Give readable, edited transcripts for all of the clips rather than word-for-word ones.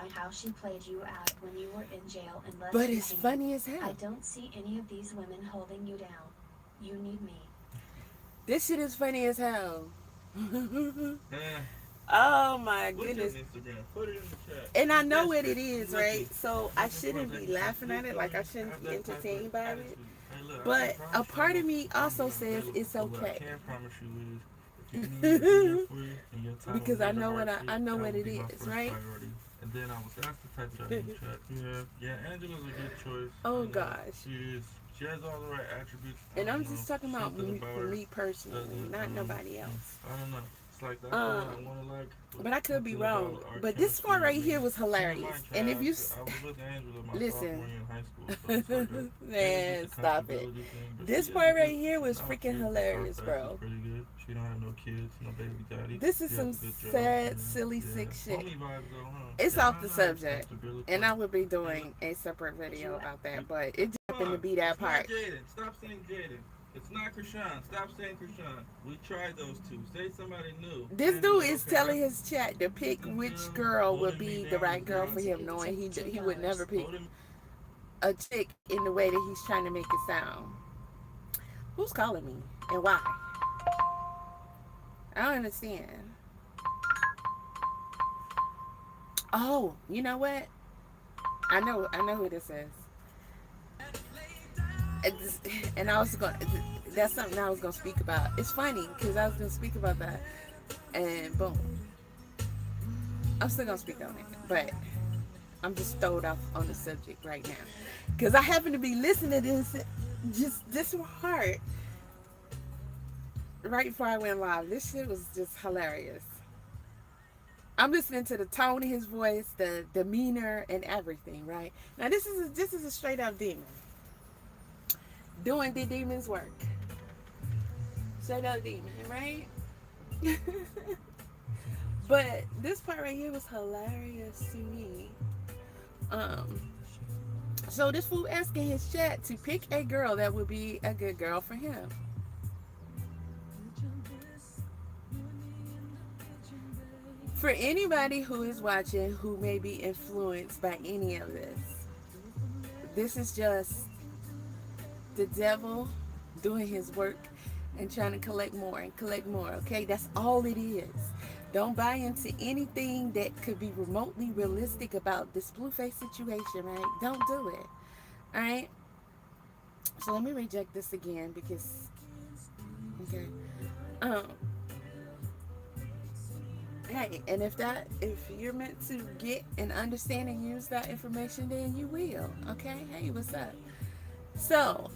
by how she played you out when you were in jail and left But you it's hanging. funny as I hell. don't see any of these women holding you down. You need me. This shit is funny as hell. Eh, Oh my what's your goodness. Instagram? Put it in the chat. And I know That's what it it. is, Look right? it. So I That's the shouldn't part be that you laughing at sleep it, like I on. shouldn't Have be that type of entertained by it. attitude. Hey, look, I But can't a promise part you of me I'm also being says available. it's But what I okay. can promise you is, if you need me to be there for you and your title Because is I the know right I shit, know that what would it be my is, first right? priority. And then I was asked to type that in the chat. Yeah, Angela's a good choice. Oh You know, gosh. she is. She has all the right attributes. I And don't I'm know. just talking about Something me, about for her me personally, doesn't. not nobody else. I don't know. It's like that's what I Um, want to like, but but I could be something wrong. about our But this chemistry part with right me. here was She ain't my hilarious. And if child. you I was with Angela my sophomore listen, year in high school, so it's like a, and it's just a man, stop it. comfortability thing. But she This is a part good. right here was Nah, freaking the car hilarious, tax is bro. pretty good. She don't have no kids, no baby daddy. This is She has some a good job. sad, silly, sick Yeah. shit. Homie vibes though, huh? It's Yeah, off I the know. It's subject, comfortability. and I would be Hey, look. doing a separate Did video you about We, that, but it just happened to be that it's not part. Jaden. Stop saying Jaden. It's not Krishan. Stop saying Krishan. We tried those two. Say somebody new. This Angela, dude is okay? telling his chat to pick Listen which to girl would holding me be the down right is girl going for not to him, be knowing he would never $10. pick holding. a chick in the way that he's trying to make it sound. Who's calling me and why? I don't understand. Oh, you know what? I know who this is. And I was going. That's something I was gonna speak about. It's funny because I was gonna speak about that, and boom, I'm still gonna speak on it, but I'm just throwed off on the subject right now because I happen to be listening to this just this hard right before I went live. This shit was just hilarious. I'm listening to the tone of his voice, the demeanor, and everything. Right now, this is a straight up demon doing the demon's work. Straight up demon, right? But this part right here was hilarious to me. Um, so this fool asking his chat to pick a girl that would be a good girl for him. For anybody who is watching who may be influenced by any of this is just the devil doing his work and trying to collect more and collect more. Okay, that's all it is. Don't buy into anything that could be remotely realistic about this Blueface situation, right? Don't do it. All right. So let me reject this again because okay. Um. Hey, and if you're meant to get and understand and use that information, then you will. Okay. Hey, what's up? So,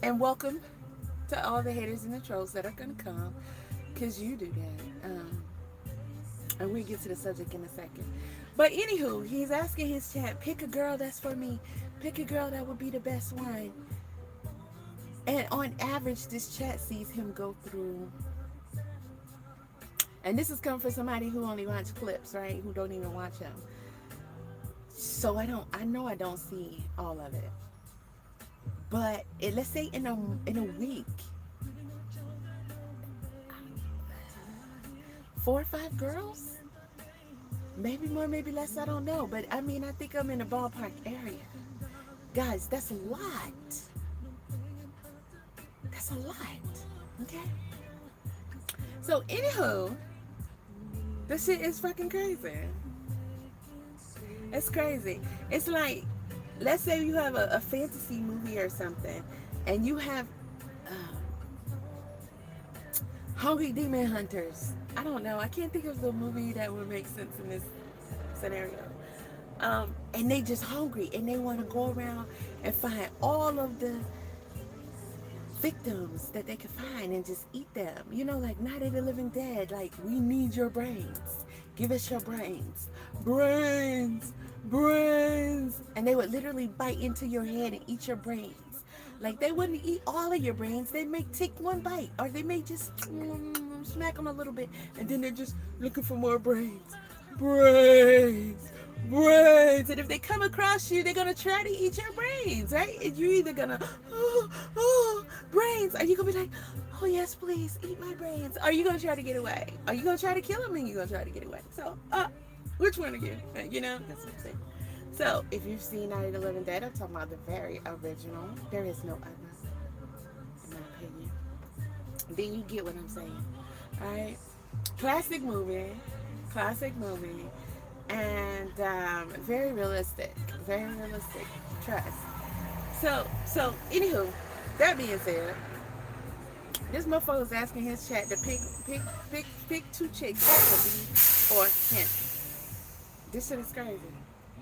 and welcome to all the haters and the trolls that are gonna come, cause you do that. And we'll get to the subject in a second. But anywho, he's asking his chat, pick a girl that's for me. Pick a girl that would be the best one. And on average, this chat sees him go through. And this is coming from somebody who only watch clips, right? Who don't even watch them. So I know I don't see all of it. But let's say in a week, 4 or 5 girls, maybe more, maybe less. I don't know. But I mean, I think I'm in the ballpark area, guys. That's a lot. That's a lot. Okay. So anywho, this shit is fucking crazy. It's crazy. It's like, let's say you have a fantasy movie or something, and you have hungry demon hunters. I don't know. I can't think of the movie that would make sense in this scenario. And they just hungry, and they want to go around and find all of the victims that they can find and just eat them. You know, like Night of the Living Dead. Like, we need your brains. Give us your brains. Brains. Brains. And they would literally bite into your head and eat your brains. Like, they wouldn't eat all of your brains. They may take one bite, or they may just smack them a little bit, and then they're just looking for more brains. Brains. Brains. And if they come across you, they're gonna try to eat your brains, right? And you're either gonna, oh, brains. Are you gonna be like, oh yes, please eat my brains? Are you gonna try to get away? Are you gonna try to kill them, and you gonna try to get away? So, Which one again? You know, that's what I'm saying. So, if you've seen Night of the Living Dead, I'm talking about the very original. There is no other, in my opinion. Then you get what I'm saying. Alright? Classic movie. Classic movie. And very realistic. Very realistic. Trust. Anywho, that being said, this motherfucker was asking his chat to pick two chicks that would be for him. This shit is crazy. You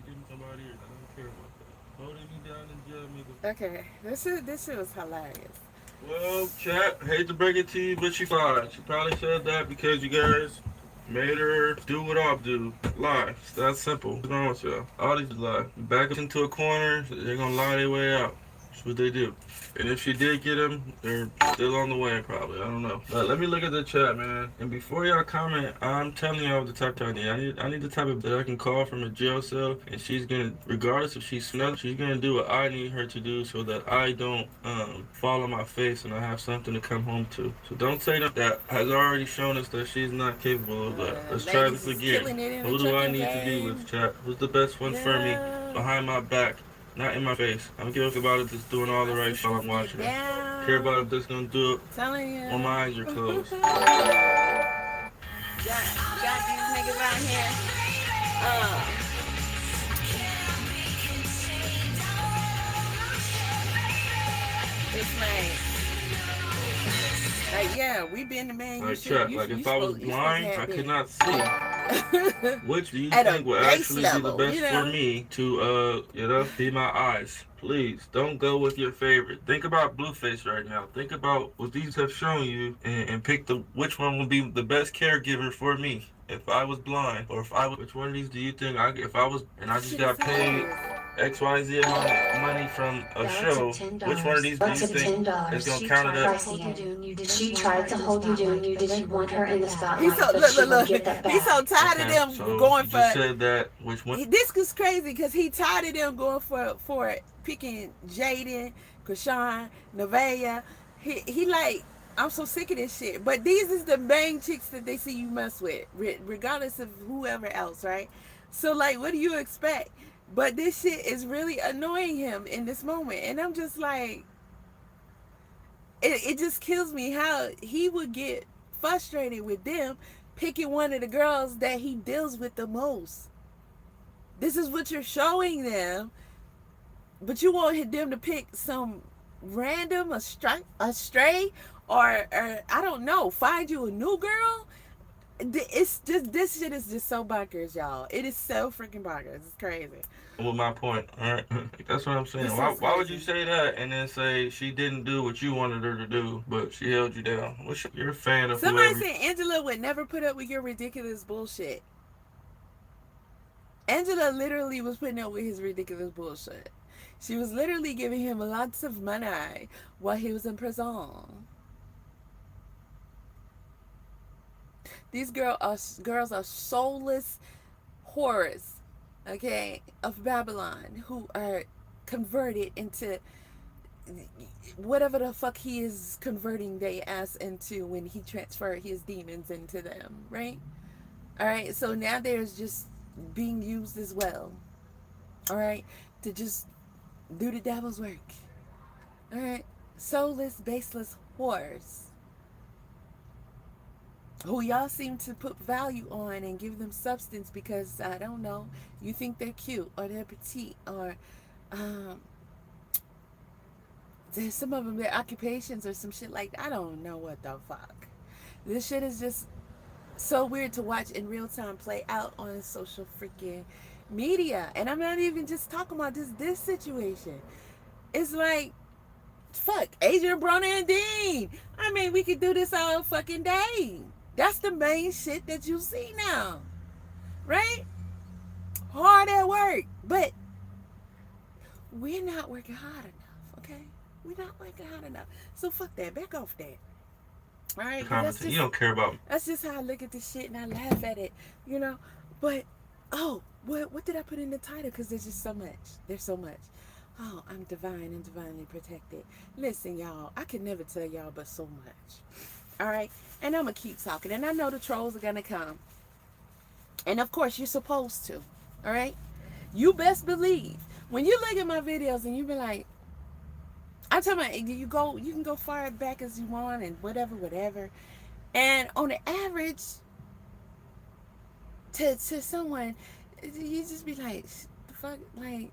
give me somebody else. I don't care about that. Holding me down and jail me. Okay, this shit was hilarious. Well, chat, hate to break it to you, but she lied. She probably said that because you guys made her do what I'll do. Lie. It's that simple. What's wrong with y'all? All these lie. Back up into a corner, they're gonna lie their way out. That's what they do. And if she did get them, they're still on the way probably. I don't know. But let me look at the chat, man. And before y'all comment, I'm telling y'all the type I need. I need the type of that I can call from a jail cell, and she's gonna, regardless if she's smelling, she's gonna do what I need her to do so that I don't fall on my face and I have something to come home to. So don't say that has already shown us that she's not capable of that. Let's try this again. Who do I need to be with, chat? Who's the best one for me behind my back? Not in my face. I don't give a fuck about it just doing all the right shit while I'm watching it. Care about if that's gonna do it when my eyes are closed. Got these niggas out here. It's like yeah, we been the man. Like, check. Like, if I was blind, I could not see. Which do you At think would actually level, be the best for me to, be my eyes? Please, don't go with your favorite. Think about Blueface right now. Think about what these have shown you and pick which one would be the best caregiver for me. If I was blind, or which one of these do you think I just got paid XYZ amount of money from a show, which one of these do you think is going to count it up? She tried to hold you down. You didn't want her in the spotlight. He's so tired of them going for. Said that. Which one? This is crazy because he tired of them going for picking Jaden, Krishan, Nevaeh. He like, I'm so sick of this shit. But these is the main chicks that they see you mess with, regardless of whoever else, right? So like, what do you expect? But this shit is really annoying him in this moment. And I'm just like, it just kills me how he would get frustrated with them picking one of the girls that he deals with the most. This is what you're showing them. But you want them to pick some random, a stray, or I don't know, find you a new girl? It's just, this shit is just so bonkers, y'all. It is so freaking bonkers. It's crazy. With my point, all right? That's what I'm saying. Why would you say that and then say she didn't do what you wanted her to do, but she held you down? You're a fan of Somebody whoever. said Angela would never put up with your ridiculous bullshit. Angela literally was putting up with his ridiculous bullshit. She was literally giving him lots of money while he was in prison. These girls are soulless whores, okay, of Babylon, who are converted into whatever the fuck he is converting they ass into when he transferred his demons into them, right? All right, so now there's just being used as well, all right, to just do the devil's work. All right, soulless, baseless whores who y'all seem to put value on and give them substance because, I don't know, you think they're cute or they're petite or there's some of them, their occupations or some shit like that. I don't know what the fuck. This shit is just so weird to watch in real time play out on social freaking media. And I'm not even just talking about this situation. It's like, fuck, Adrian Broner and Dean. I mean, we could do this all fucking day. That's the main shit that you see now, right? Hard at work, but we're not working hard enough, okay? We're not working hard enough. So fuck that, back off that. All right, You don't care about me. That's just how I look at this shit and I laugh at it, you know? But, what did I put in the title? Because there's just so much. There's so much. Oh, I'm divine and divinely protected. Listen, y'all, I can never tell y'all but so much. All right? And I'm going to keep talking. And I know the trolls are going to come. And of course, you're supposed to. All right? You best believe when you look at my videos and you be like, I'm talking about you can go far back as you want and whatever. And on the average, to someone, you just be like, the fuck, like,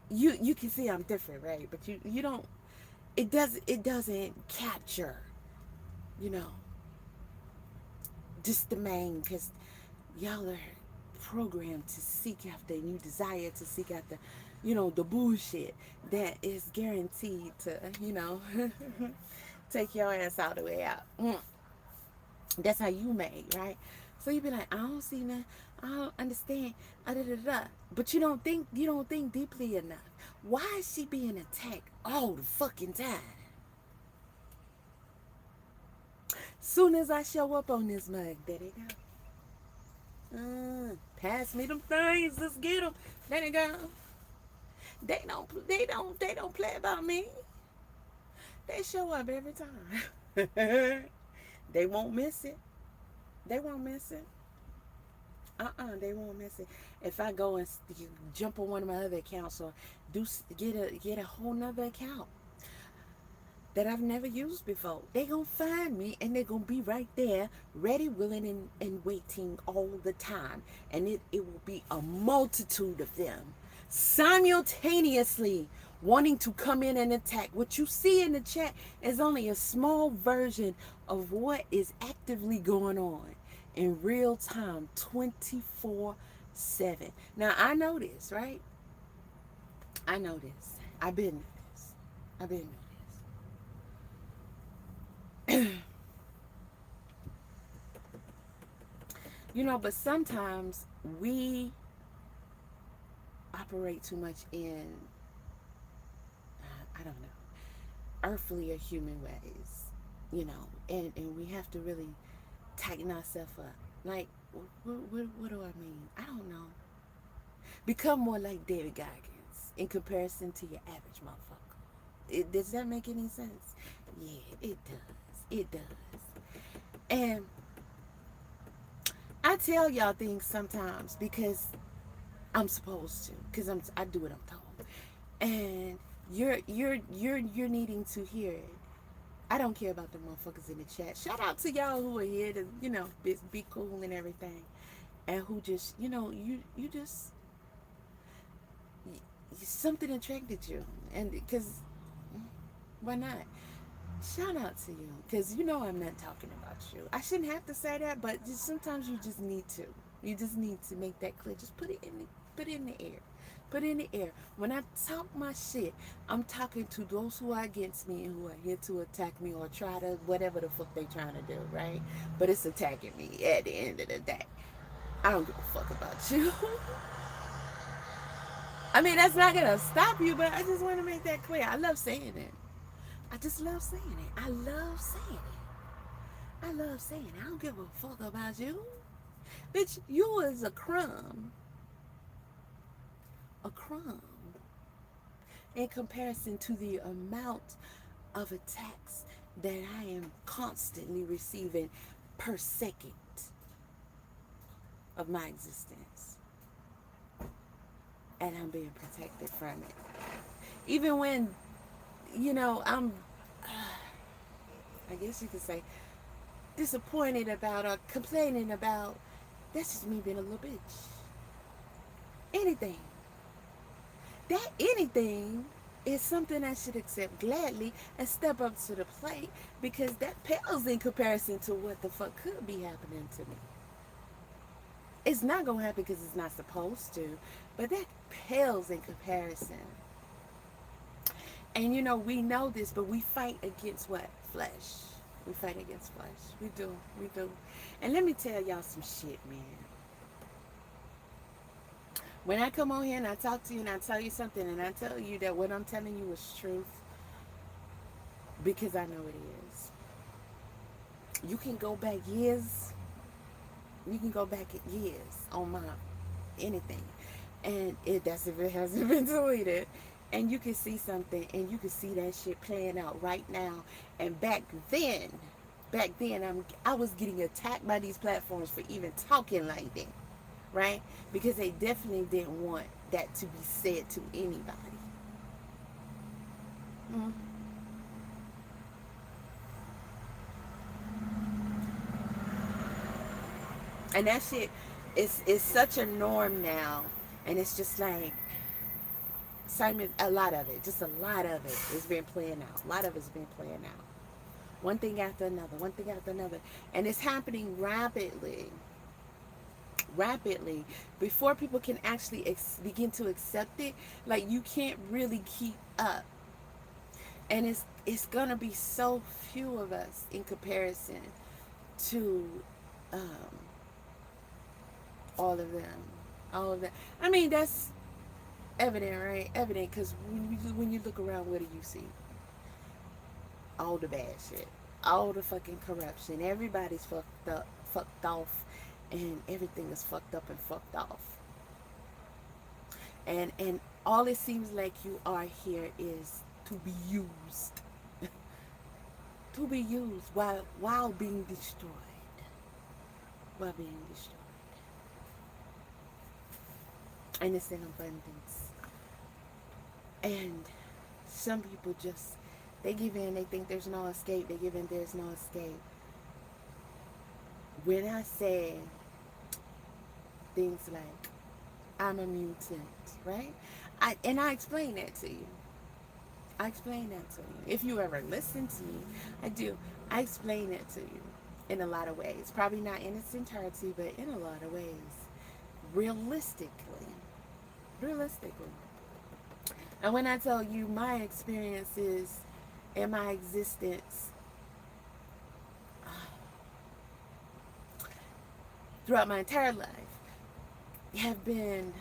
you can see I'm different, right? But you don't. It doesn't capture, you know, just the main, because y'all are programmed to seek after, and you desire to seek after, the bullshit that is guaranteed to, take your ass all the way out. That's how you made, right? So you be like, I don't see nothing, I don't understand, but you don't think deeply enough. Why is she being attacked all the fucking time? Soon as I show up on this mug, there they go. Pass me them things, let's get them. There they go. They don't play about me. They show up every time. They won't miss it. They won't miss it. They won't miss it. If I go and jump on one of my other accounts or get a whole nother account that I've never used before, they gonna find me and they gonna be right there, ready, willing, and waiting all the time. And it will be a multitude of them simultaneously wanting to come in and attack. What you see in the chat is only a small version of what is actively going on in real time, 24/7. Now, I know this, right? I know this. I've been in this. But sometimes we operate too much in, I don't know, earthly or human ways, and we have to really tighten ourselves up. Like, what do I mean? I don't know. Become more like David Goggins in comparison to your average motherfucker. Does that make any sense? Yeah, it does. It does. And I tell y'all things sometimes because I'm supposed to, because I do what I'm told, and you're needing to hear it. I don't care about the motherfuckers in the chat. Shout out to y'all who are here to, be cool and everything, and who just, you just, something attracted you, and because why not? Shout out to you, because I'm not talking about you. I shouldn't have to say that, but sometimes you just need to. You just need to make that clear. Just put it in the air. Put it in the air. When I talk my shit, I'm talking to those who are against me and who are here to attack me or try to whatever the fuck they trying to do, right? But it's attacking me at the end of the day. I don't give a fuck about you. I mean, that's not gonna stop you, but I just want to make that clear. I love saying it. I just love saying it. I love saying it. I don't give a fuck about you. Bitch, you is a crumb. A crumb. In comparison to the amount of attacks that I am constantly receiving per second of my existence. And I'm being protected from it. Even when, I'm, I guess you could say, disappointed about or complaining about, that's just me being a little bitch. Anything. That anything is something I should accept gladly and step up to the plate, because that pales in comparison to what the fuck could be happening to me. It's not going to happen because it's not supposed to, but that pales in comparison. And we know this, but we fight against what? Flesh. We fight against flesh. We do. And let me tell y'all some shit, man. When I come on here and I talk to you and I tell you something and I tell you that what I'm telling you is truth, because I know it is. You can go back years. You can go back years on my anything. And that's if it hasn't been deleted. And you can see something and you can see that shit playing out right now. And back then, back then I was getting attacked by these platforms for even talking like that, right? Because they definitely didn't want that to be said to anybody. Mm. And that shit is such a norm now, and it's just like Simon, a lot of it, just a lot of it has been playing out. A lot of it's been playing out. One thing after another, one thing after another, and it's happening rapidly. Rapidly, before people can actually begin to accept it, like you can't really keep up, and it's gonna be so few of us in comparison to um, all of them, all of that. I mean, that's evident, right? Evident, because when you look around, what do you see? All the bad shit, all the fucking corruption. Everybody's fucked up, fucked off, and everything is fucked up and fucked off. And all it seems like you are here is to be used, to be used while being destroyed, while being destroyed. And it's in abundance. And some people just, they give in, they think there's no escape, they give in, there's no escape. When I say things like, I'm a mutant, right? I explain that to you. I explain that to you. If you ever listen to me, I do. I explain it to you in a lot of ways. Probably not in its entirety, but in a lot of ways. Realistically. And when I tell you my experiences and my existence throughout my entire life have been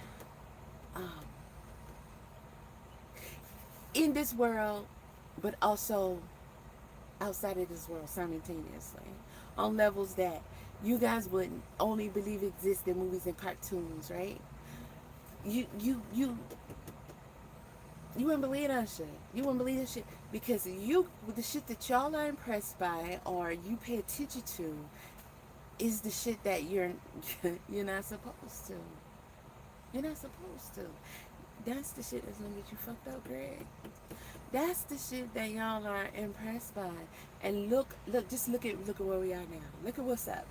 in this world, but also outside of this world simultaneously, on levels that you guys wouldn't only believe exist in movies and cartoons, right? You wouldn't believe that shit. You wouldn't believe that shit because the shit that y'all are impressed by or you pay attention to is the shit that you're not supposed to. You're not supposed to. That's the shit that's gonna get you fucked up, Greg. That's the shit that y'all are impressed by. And look at where we are now. Look at what's up.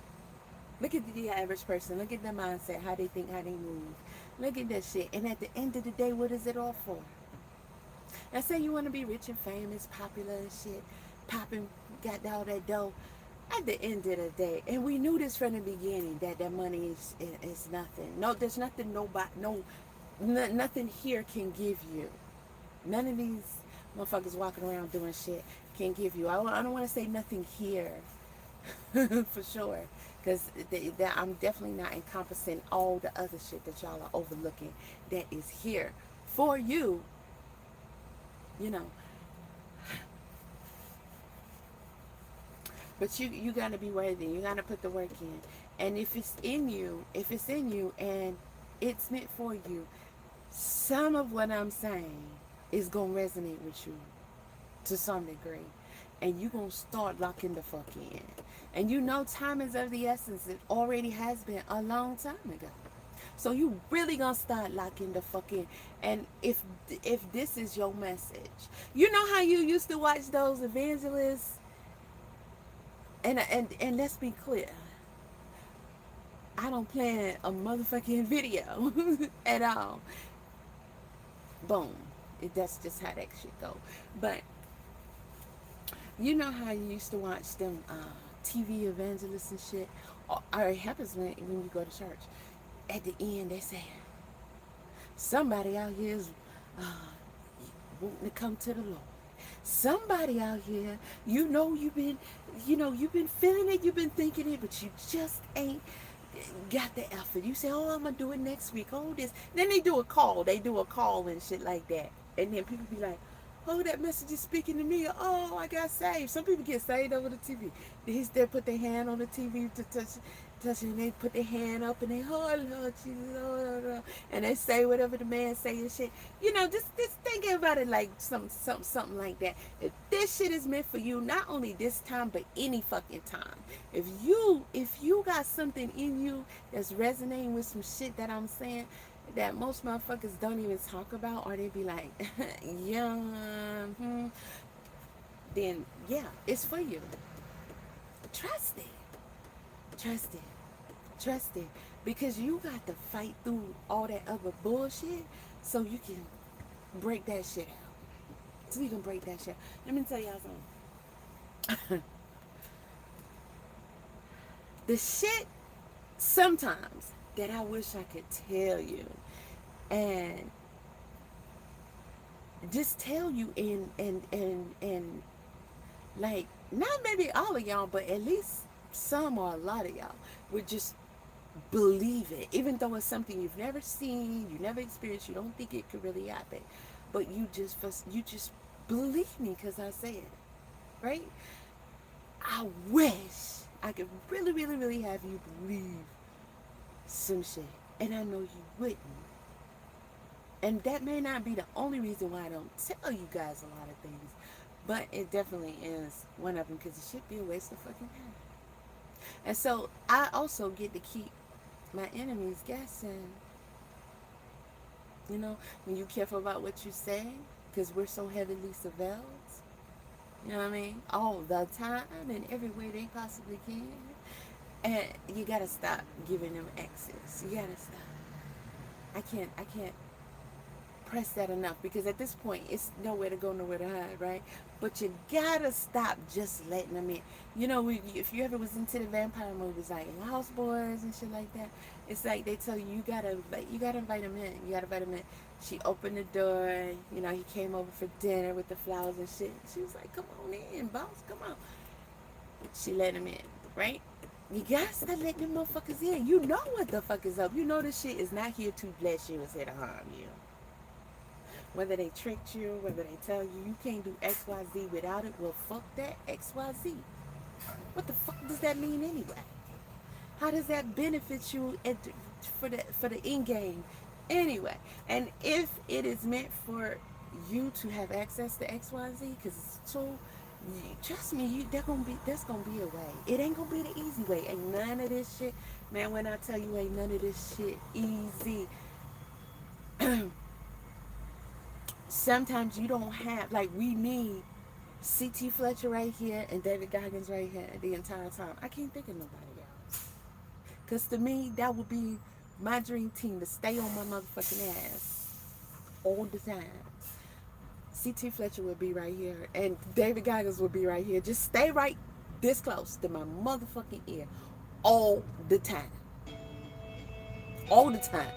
Look at the average person. Look at their mindset, how they think, how they move. Look at that shit. And at the end of the day, what is it all for? Let's say you want to be rich and famous, popular and shit, popping, got all that dough. At the end of the day, and we knew this from the beginning, that money is nothing. No, there's nothing nothing here can give you. None of these motherfuckers walking around doing shit can give you. I don't want to say nothing here, for sure, because I'm definitely not encompassing all the other shit that y'all are overlooking that is here for you, But you gotta be worthy. You gotta put the work in. And if it's in you and it's meant for you, some of what I'm saying is gonna resonate with you to some degree. And you're gonna start locking the fuck in. And time is of the essence. It already has been a long time ago. So you really gonna start locking the fuck in. And if this is your message, you know how you used to watch those evangelists? And let's be clear, I don't plan a motherfucking video at all. Boom. That's just how that shit go. But you know how you used to watch them TV evangelists and shit? Or it happens when you go to church. At the end, they say, somebody out here is wanting to come to the Lord. Somebody out here, you've been feeling it, you've been thinking it, but you just ain't got the effort. You say, oh, I'm gonna do it next week. Oh, this. Then they do a call and shit like that. And then people be like, oh, that message is speaking to me. Oh, I got saved. Some people get saved over the TV. They put their hand on the TV to touch. touch it, and they put their hand up and they, oh Lord Jesus, oh Lord, and they say whatever the man say and shit. You know, just thinking about it like something like that. If this shit is meant for you, not only this time but any fucking time. If you got something in you that's resonating with some shit that I'm saying that most motherfuckers don't even talk about, or they be like, yeah, then yeah, it's for you. Trust it. Trust it. Trust it. Because you got to fight through all that other bullshit so you can break that shit out. So you can break that shit. Let me tell y'all something. The shit sometimes that I wish I could tell you and just tell you and like, not maybe all of y'all, but at least some or a lot of y'all would just believe it, even though it's something you've never seen, you never experienced, you don't think it could really happen, but you just believe me because I said it, right? I wish I could really, really, really have you believe some shit, and I know you wouldn't. And that may not be the only reason why I don't tell you guys a lot of things, but it definitely is one of them, because it should be a waste of fucking time. And so I also get to keep my enemies guessing. You know, when you're careful about what you say, because we're so heavily surveilled. You know what I mean? All the time and every way they possibly can. And you gotta stop giving them access. You gotta stop. I can't press that enough, because at this point it's nowhere to go, nowhere to hide, right? But you gotta stop just letting them in. You know, if you ever was into the vampire movies like Lost Boys and shit like that, it's like they tell you you gotta invite them in. You gotta invite them in. She opened the door, you know, he came over for dinner with the flowers and shit. She was like, come on in, boss, come on. She let him in, right? You gotta start letting them motherfuckers in. You know what the fuck is up. You know this shit is not here to bless you, it's here to harm you. Whether they tricked you, whether they tell you you can't do XYZ without it, well, fuck that XYZ. What the fuck does that mean anyway? How does that benefit you for the end game anyway? And if it is meant for you to have access to XYZ, because it's so, trust me, there's gonna be a way. It ain't gonna be the easy way. Ain't none of this shit, man. When I tell you, ain't none of this shit easy. Sometimes you don't have, like, we need C.T. Fletcher right here and David Goggins right here the entire time. I can't think of nobody else. Because to me, that would be my dream team, to stay on my motherfucking ass all the time. C.T. Fletcher would be right here and David Goggins would be right here. Just stay right this close to my motherfucking ear all the time. All the time.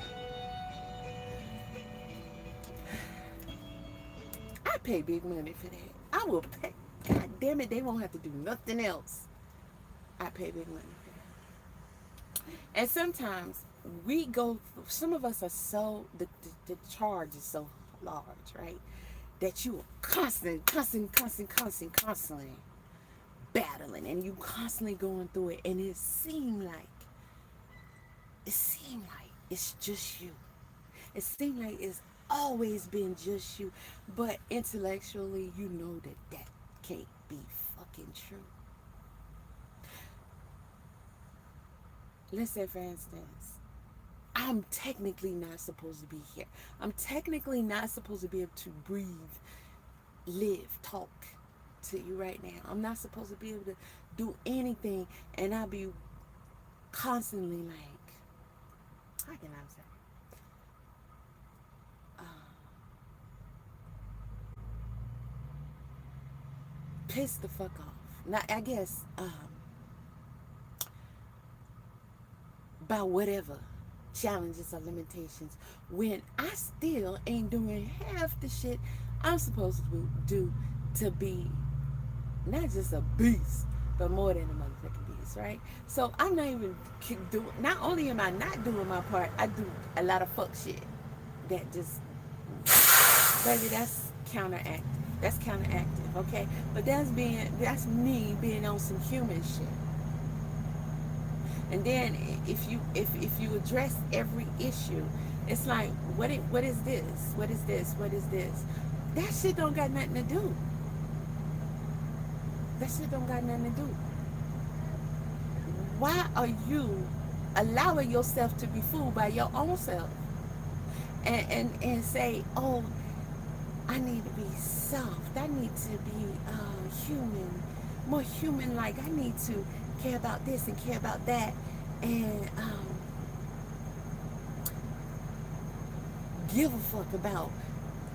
I pay big money for that. I will pay. God damn it, they won't have to do nothing else. I pay big money for that. And sometimes we go, some of us are so, the charge is so large, right? That you are constantly battling, and you constantly going through it, and it seemed like it's just you. It seemed like it's always been just you, but intellectually you know that can't be fucking true. Let's say, for instance, I'm technically not supposed to be here. I'm technically not supposed to be able to breathe, live, talk to you right now. I'm not supposed to be able to do anything, and I'll be constantly like, how can I say? Pissed the fuck off. Now, I guess, by whatever challenges or limitations, when I still ain't doing half the shit I'm supposed to do to be not just a beast, but more than a motherfucking beast, right? So I'm not even doing, not only am I not doing my part, I do a lot of fuck shit that just, baby, that's counteractive. That's counteractive, okay? But that's me being on some human shit. And then if you address every issue, it's like, what is this? What is this? What is this? That shit don't got nothing to do. That shit don't got nothing to do. Why are you allowing yourself to be fooled by your own self? And say, oh, I need to be soft. I need to be human, more human-like. I need to care about this and care about that, and give a fuck about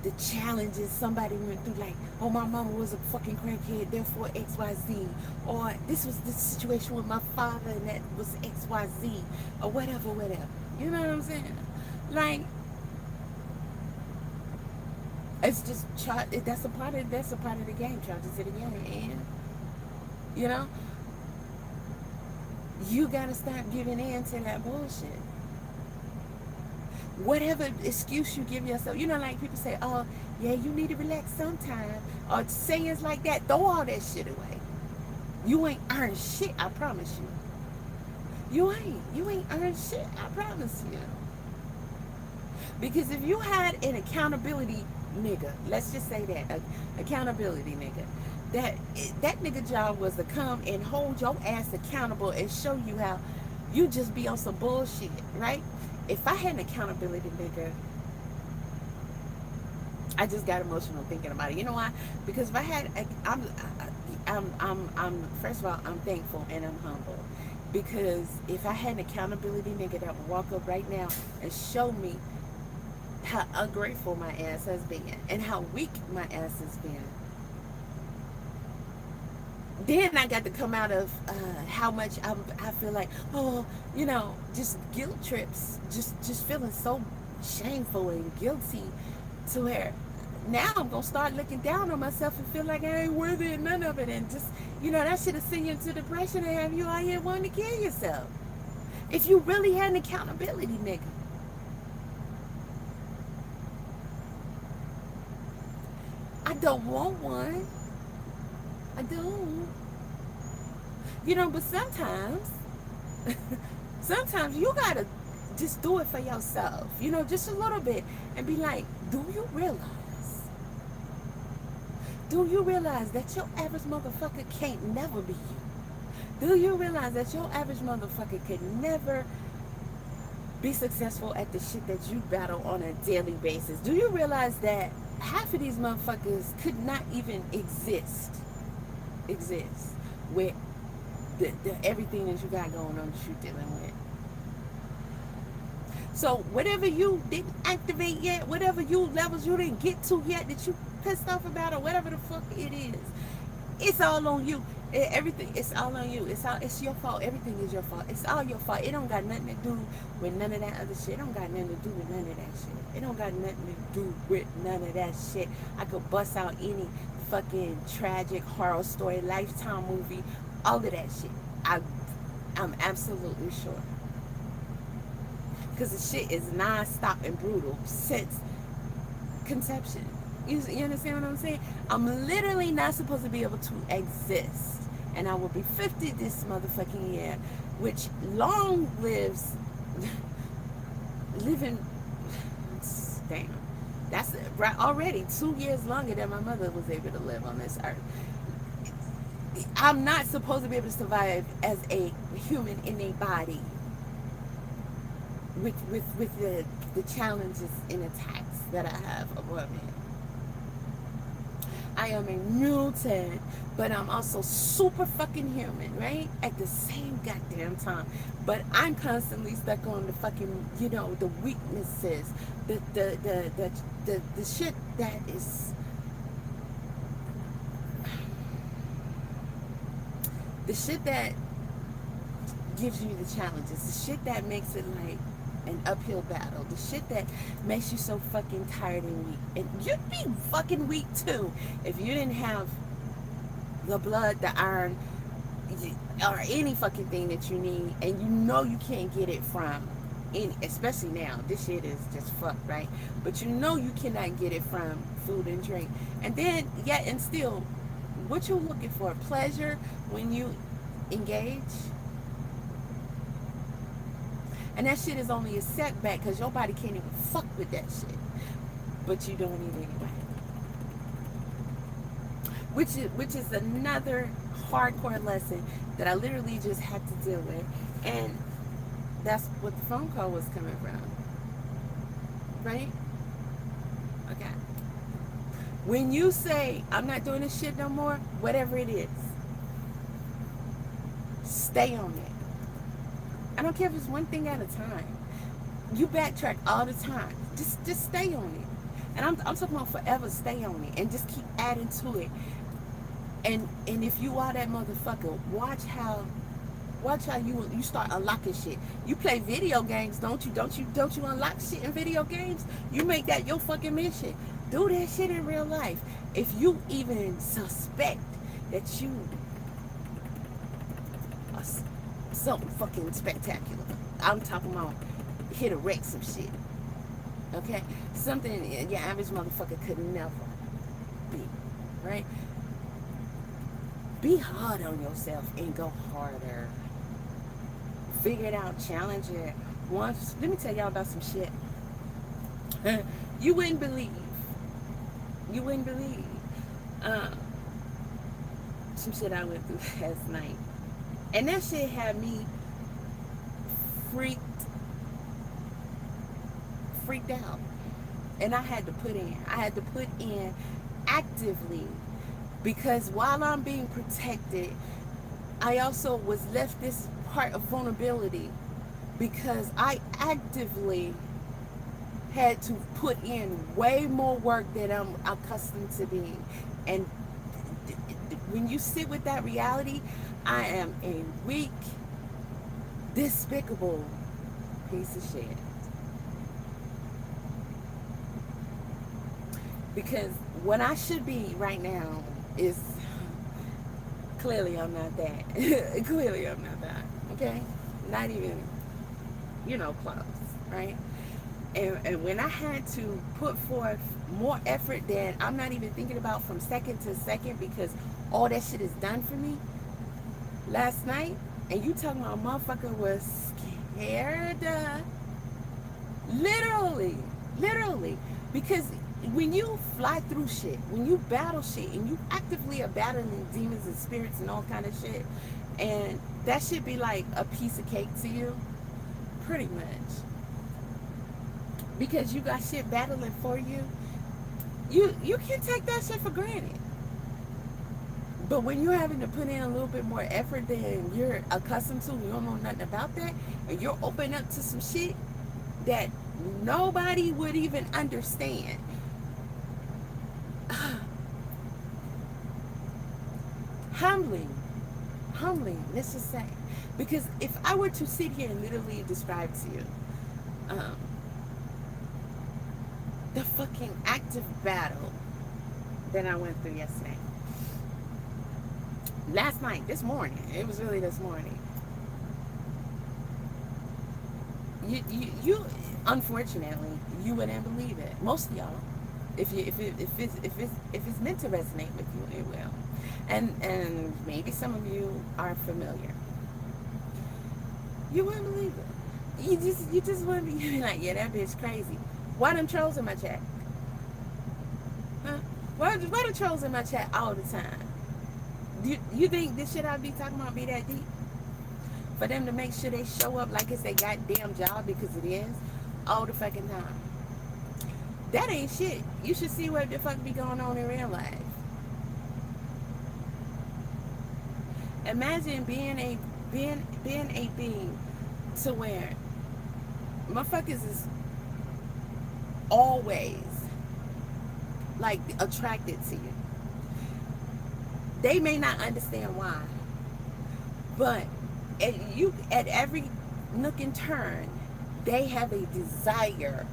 the challenges somebody went through. Like, oh, my mama was a fucking crackhead, therefore XYZ. Or this was the situation with my father, and that was XYZ. Or whatever, whatever. You know what I'm saying? Like, it's just that's a part of the game. Charges it again, and you know, you gotta stop giving in to that bullshit. Whatever excuse you give yourself, you know, like people say, oh yeah, you need to relax sometime, or sayings like that. Throw all that shit away. You ain't earned shit, I promise you. You ain't earned shit, I promise you. Because if you had an accountability nigga, let's just say that, accountability nigga, that nigga job was to come and hold your ass accountable and show you how you just be on some bullshit, right? If I had an accountability nigga, I just got emotional thinking about it. You know why? Because if I had, I'm first of all, I'm thankful and I'm humble. Because if I had an accountability nigga that would walk up right now and show me how ungrateful my ass has been and how weak my ass has been, then I got to come out of how much I feel like, oh, you know, just guilt trips, just feeling so shameful and guilty, to where now I'm gonna start looking down on myself and feel like I ain't worthy of none of it, and just, you know, that should have sent you into depression and have you out here wanting to kill yourself. If you really had an accountability nigga. I don't want one. I don't. You know, but sometimes you gotta just do it for yourself, you know, just a little bit, and be like, do you realize that your average motherfucker can't never be you? Do you realize that your average motherfucker could never be successful at the shit that you battle on a daily basis? Do you realize that half of these motherfuckers could not even exist with the everything that you got going on that you're dealing with? So whatever you didn't activate yet, whatever levels you didn't get to yet that you pissed off about, or whatever the fuck it is, it's all on you. Everything, it's all on you. It's your fault. Everything is your fault. It's all your fault. It don't got nothing to do with none of that other shit. It don't got nothing to do with none of that shit. It don't got nothing to do with none of that shit. I could bust out any fucking tragic horror story, Lifetime movie, all of that shit. I'm absolutely sure. Because the shit is non-stop and brutal since conception. You understand what I'm saying? I'm literally not supposed to be able to exist. And I will be 50 this motherfucking year, which long lives living. Damn. That's right, already 2 years longer than my mother was able to live on this earth. I'm not supposed to be able to survive as a human in a body with the challenges and attacks that I have above me. I am a mutant, but I'm also super fucking human, right? At the same goddamn time. But I'm constantly stuck on the fucking, you know, the weaknesses, the shit that is, the shit that gives you the challenges, the shit that makes it like an uphill battle, the shit that makes you so fucking tired and weak. And you'd be fucking weak too if you didn't have the blood, the iron, or any fucking thing that you need, and you know you can't get it from any, especially now, this shit is just fucked, right? But you know you cannot get it from food and drink. And then, yet and still, what you looking for? Pleasure when you engage? And that shit is only a setback because your body can't even fuck with that shit. But you don't eat anyway. Which is another hardcore lesson that I literally just had to deal with. And that's what the phone call was coming from. Right? Okay. When you say, I'm not doing this shit no more, whatever it is, stay on it. I don't care if it's one thing at a time. You backtrack all the time. Just stay on it. And I'm talking about forever stay on it and just keep adding to it. And if you are that motherfucker, watch how you start unlocking shit. You play video games, don't you? Don't you unlock shit in video games? You make that your fucking mission. Do that shit in real life. If you even suspect that you are something fucking spectacular, I'm talking about hit a wreck some shit. Okay? Something your average motherfucker could never be. Right? Be hard on yourself and go harder. Figure it out, challenge it. Once, let me tell y'all about some shit. You wouldn't believe. You wouldn't believe. Some shit I went through last night. And that shit had me freaked out. And I had to put in actively, because while I'm being protected, I also was left this part of vulnerability because I actively had to put in way more work than I'm accustomed to being. And when you sit with that reality, I am a weak, despicable piece of shit. Because what I should be right now is clearly I'm not that. Clearly I'm not that. Okay? Not even, close. Right? And when I had to put forth more effort than I'm not even thinking about from second to second because all that shit is done for me last night, and you talking about a motherfucker was scared. Literally. Because when you fly through shit, when you battle shit, and you actively are battling demons and spirits and all kind of shit, and that should be like a piece of cake to you, pretty much. Because you got shit battling for you, you can take that shit for granted. But when you're having to put in a little bit more effort than you're accustomed to, you don't know nothing about that, and you're open up to some shit that nobody would even understand. Humbling, let's just say. Because if I were to sit here and literally describe to you the fucking active battle that I went through yesterday, last night, this morning, it was really this morning. You unfortunately, you wouldn't believe it. Most of y'all, if it's meant to resonate with you, it will. And maybe some of you are familiar. You wouldn't believe it. You just wouldn't be like, yeah, that bitch crazy. Why them trolls in my chat? Huh? Why the trolls in my chat all the time? You think this shit I be talking about be that deep? For them to make sure they show up like it's their goddamn job, because it is, all the fucking time. That ain't shit. You should see what the fuck be going on in real life. Imagine being a being to where motherfuckers is always like attracted to you. They may not understand why, but at every nook and turn, they have a desire.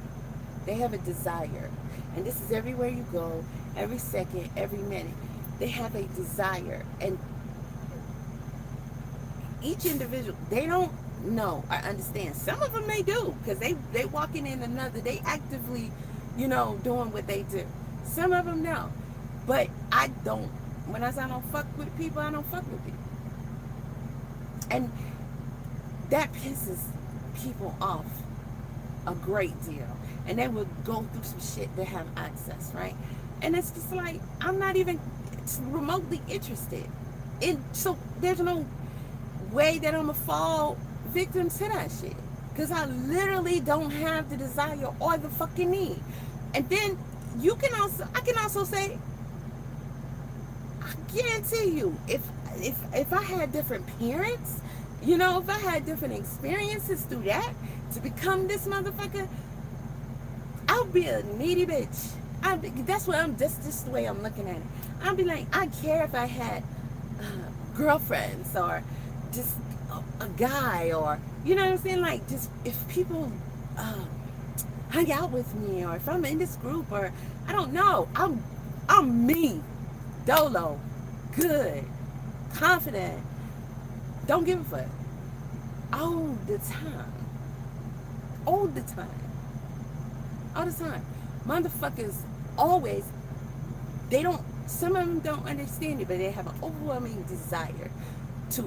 They have a desire. And this is everywhere you go, every second, every minute. They have a desire. And each individual, they don't know or understand. Some of them may do, because they walking in another, they actively, doing what they do. Some of them know. But I don't. When I say I don't fuck with people, I don't fuck with people. And that pisses people off a great deal, and they would go through some shit to have access, right? And it's just like, I'm not even remotely interested in, so there's no way that I'm gonna fall victim to that shit, because I literally don't have the desire or the fucking need. And then I can also say, I guarantee you, if I had different parents, you know, if I had different experiences through that to become this motherfucker, I'll be a needy bitch. That's what that's just the way I'm looking at it. I'd be like, I care if I had girlfriends, or just a guy, or, you know what I'm saying, like, just if people hang out with me, or if I'm in this group, or I don't know, I'm me, dolo, good, confident, don't give a fuck, all the time, all the time, all the time. Motherfuckers always, some of them don't understand it, but they have an overwhelming desire to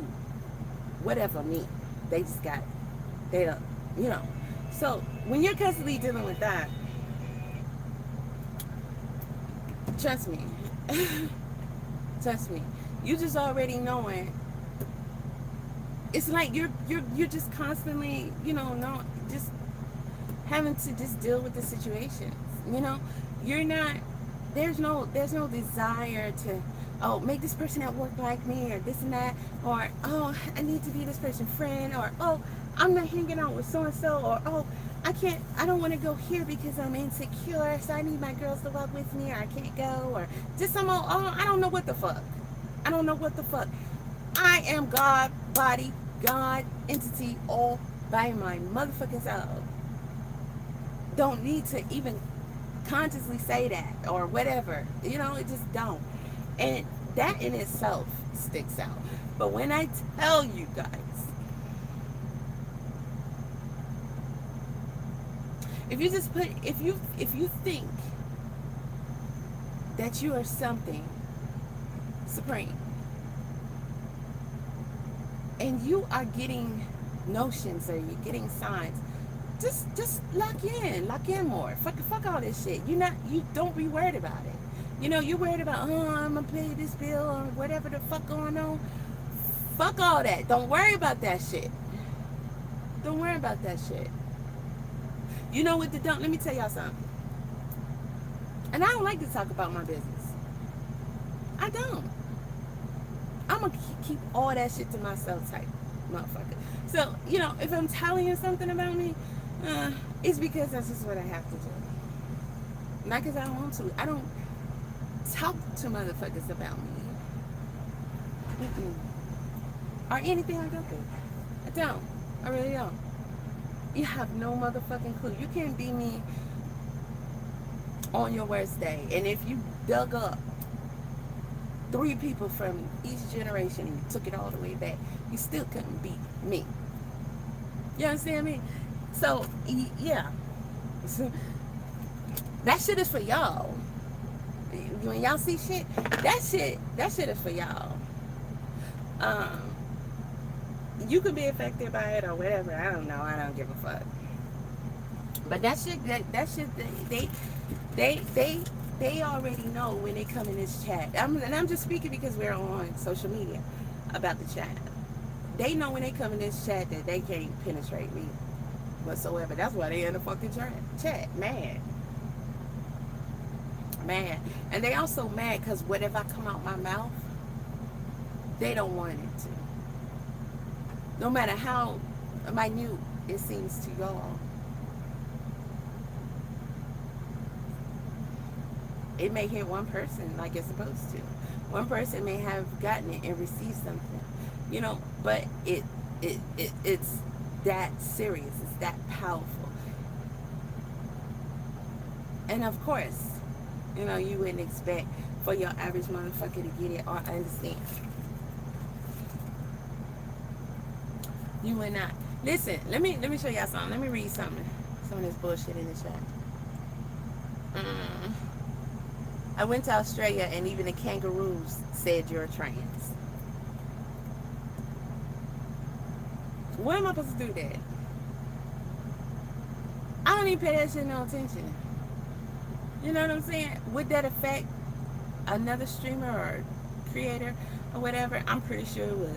whatever me. They just got it. They don't, you know. So when you're constantly dealing with that, trust me, trust me, you just already knowing. It's like you're just constantly, you know, just having to just deal with the situations. You know, you're not. There's no desire to, oh, make this person at work like me, or this and that, or, oh, I need to be this person's friend, or, oh, I'm not hanging out with so and so, or, oh, I don't want to go here because I'm insecure, so I need my girls to walk with me, or I can't go, or just some old, oh, I don't know what the fuck. I don't know what the fuck. I am God, body, God, entity, all by my motherfucking self. Don't need to even consciously say that or whatever, you know, it just don't. And that in itself sticks out. But when I tell you guys, if you think that you are something supreme, and you are getting notions, or you're getting signs, just lock in more. Fuck all this shit. You don't be worried about it. You know, you're worried about, oh, I'm gonna pay this bill, or whatever the fuck going on. Fuck all that. Don't worry about that shit. Don't worry about that shit. You know what let me tell y'all something. And I don't like to talk about my business. I don't. I'm gonna keep all that shit to myself type motherfucker. So, you know, if I'm telling you something about me, it's because that's just what I have to do. Not because I don't want to. I don't talk to motherfuckers about me. Or anything like that. I don't. I really don't. You have no motherfucking clue. You can't be me on your worst day. And if you dug up 3 people from each generation and you took it all the way back, you still couldn't beat me. You understand me? So, yeah. That shit is for y'all. When y'all see shit, that shit is for y'all. You could be affected by it or whatever. I don't know. I don't give a fuck. But that shit, they already know when they come in this chat. And I'm just speaking because we're on social media about the chat. They know when they come in this chat that they can't penetrate me whatsoever. That's why they in the fucking chat. Mad. And they also mad because whatever come out my mouth, they don't want it to. No matter how minute it seems to y'all. It may hit one person like it's supposed to. One person may have gotten it and received something. You know, but it's that serious. It's that powerful. And of course, you know, you wouldn't expect for your average motherfucker to get it or understand. You would not. Listen, let me show y'all something. Let me read something. Some of this bullshit in the chat. I went to Australia and even the kangaroos said you're trans. What am I supposed to do that? even pay that shit no attention. You know what I'm saying? Would that affect another streamer or creator or whatever? I'm pretty sure it would.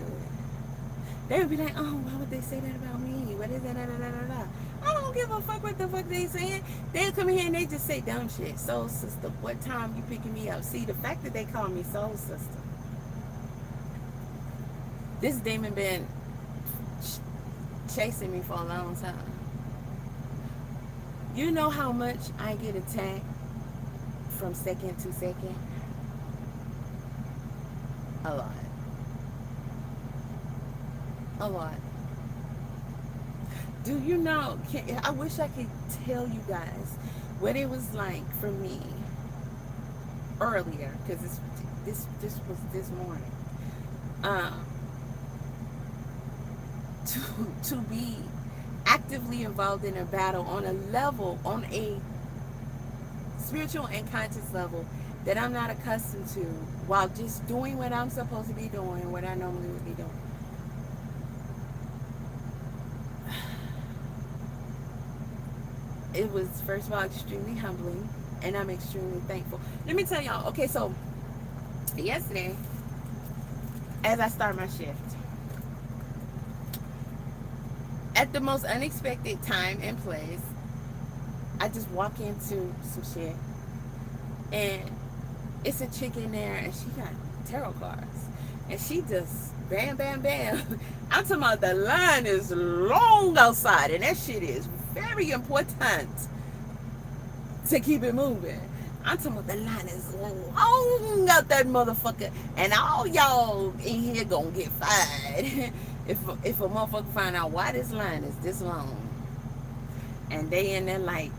They would be like, oh, why would they say that about me? What is that? Da, da, da, da, da. I don't give a fuck what the fuck they saying. They come here and they just say dumb shit. Soul sister, what time you picking me up? See, the fact that they call me soul sister. This demon been chasing me for a long time. You know how much I get attacked from second to second? A lot. A lot. Do you know, I wish I could tell you guys what it was like for me earlier, because this was this morning. To be actively involved in a battle on a level, on a spiritual and conscious level that I'm not accustomed to, while just doing what I'm supposed to be doing, what I normally would be doing. It was, first of all, extremely humbling, and I'm extremely thankful. Let me tell y'all, okay, so yesterday, as I start my shift, at the most unexpected time and place, I just walk into some shit, and it's a chick in there, and she got tarot cards, and she just bam, bam, bam. I'm talking about the line is long outside, and that shit is very important to keep it moving. I'm talking about the line is long out that motherfucker, and all y'all in here gonna get fired if a motherfucker find out why this line is this long. And they in there like,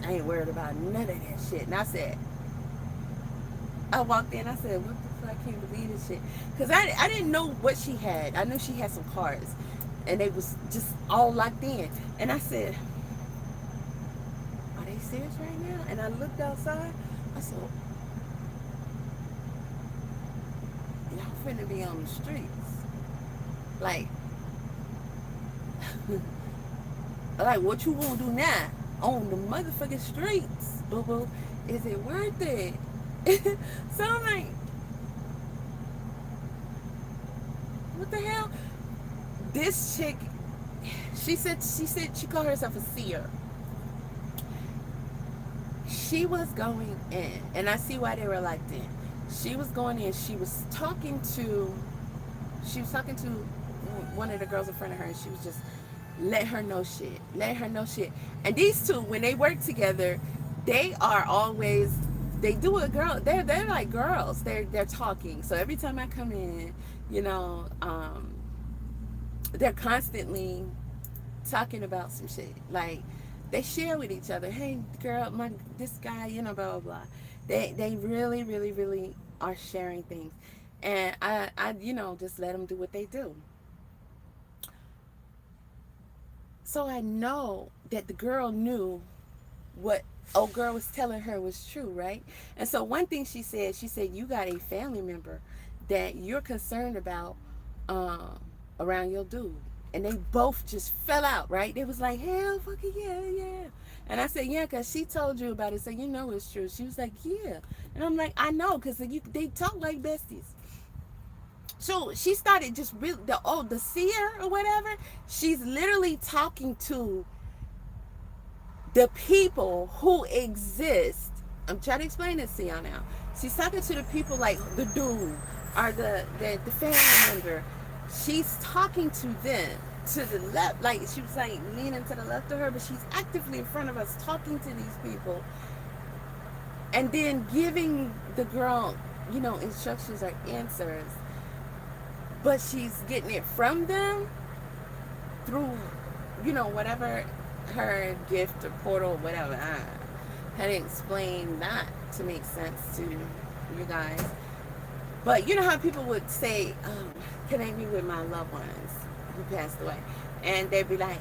I ain't worried about none of that shit. And I walked in, I said, what the fuck, I can't believe this shit. Because I didn't know what she had. I knew she had some cards, and they was just all locked in. And I said, are they serious right now? And I looked outside, I said, y'all finna be on the streets. Like, like, what you gonna do now? On the motherfucking streets, boo-boo. Is it worth it? So I'm like, what the hell? This chick, she said she called herself a seer. She was going in, and I see why they were locked in. She was going in, she was talking to one of the girls in front of her, and she was just let her know shit. And these two, when they work together, they are always, they do a girl, they're like girls, they're talking. So every time I come in, you know, they're constantly talking about some shit. Like, they share with each other, hey girl, this guy, you know, blah blah blah. They really, really, really are sharing things. And I you know, just let them do what they do. So I know that the girl knew what old girl was telling her was true, right? And so one thing she said, you got a family member that you're concerned about around your dude. And they both just fell out, right? They was like, hell fucking yeah. And I said, yeah, because she told you about it, so you know it's true. She was like, yeah. And I'm like, I know, because they talk like besties. So she started just really, the seer or whatever, she's literally talking to the people who exist. I'm trying to explain this to y'all now. She's talking to the people like the dude or the family member. She's talking to them to the left, like she was like leaning to the left of her, but she's actively in front of us talking to these people, and then giving the girl, you know, instructions or answers. But she's getting it from them through, you know, whatever her gift or portal or whatever. I had to explain that to make sense to you guys. But you know how people would say, connect me with my loved ones who passed away. And they'd be like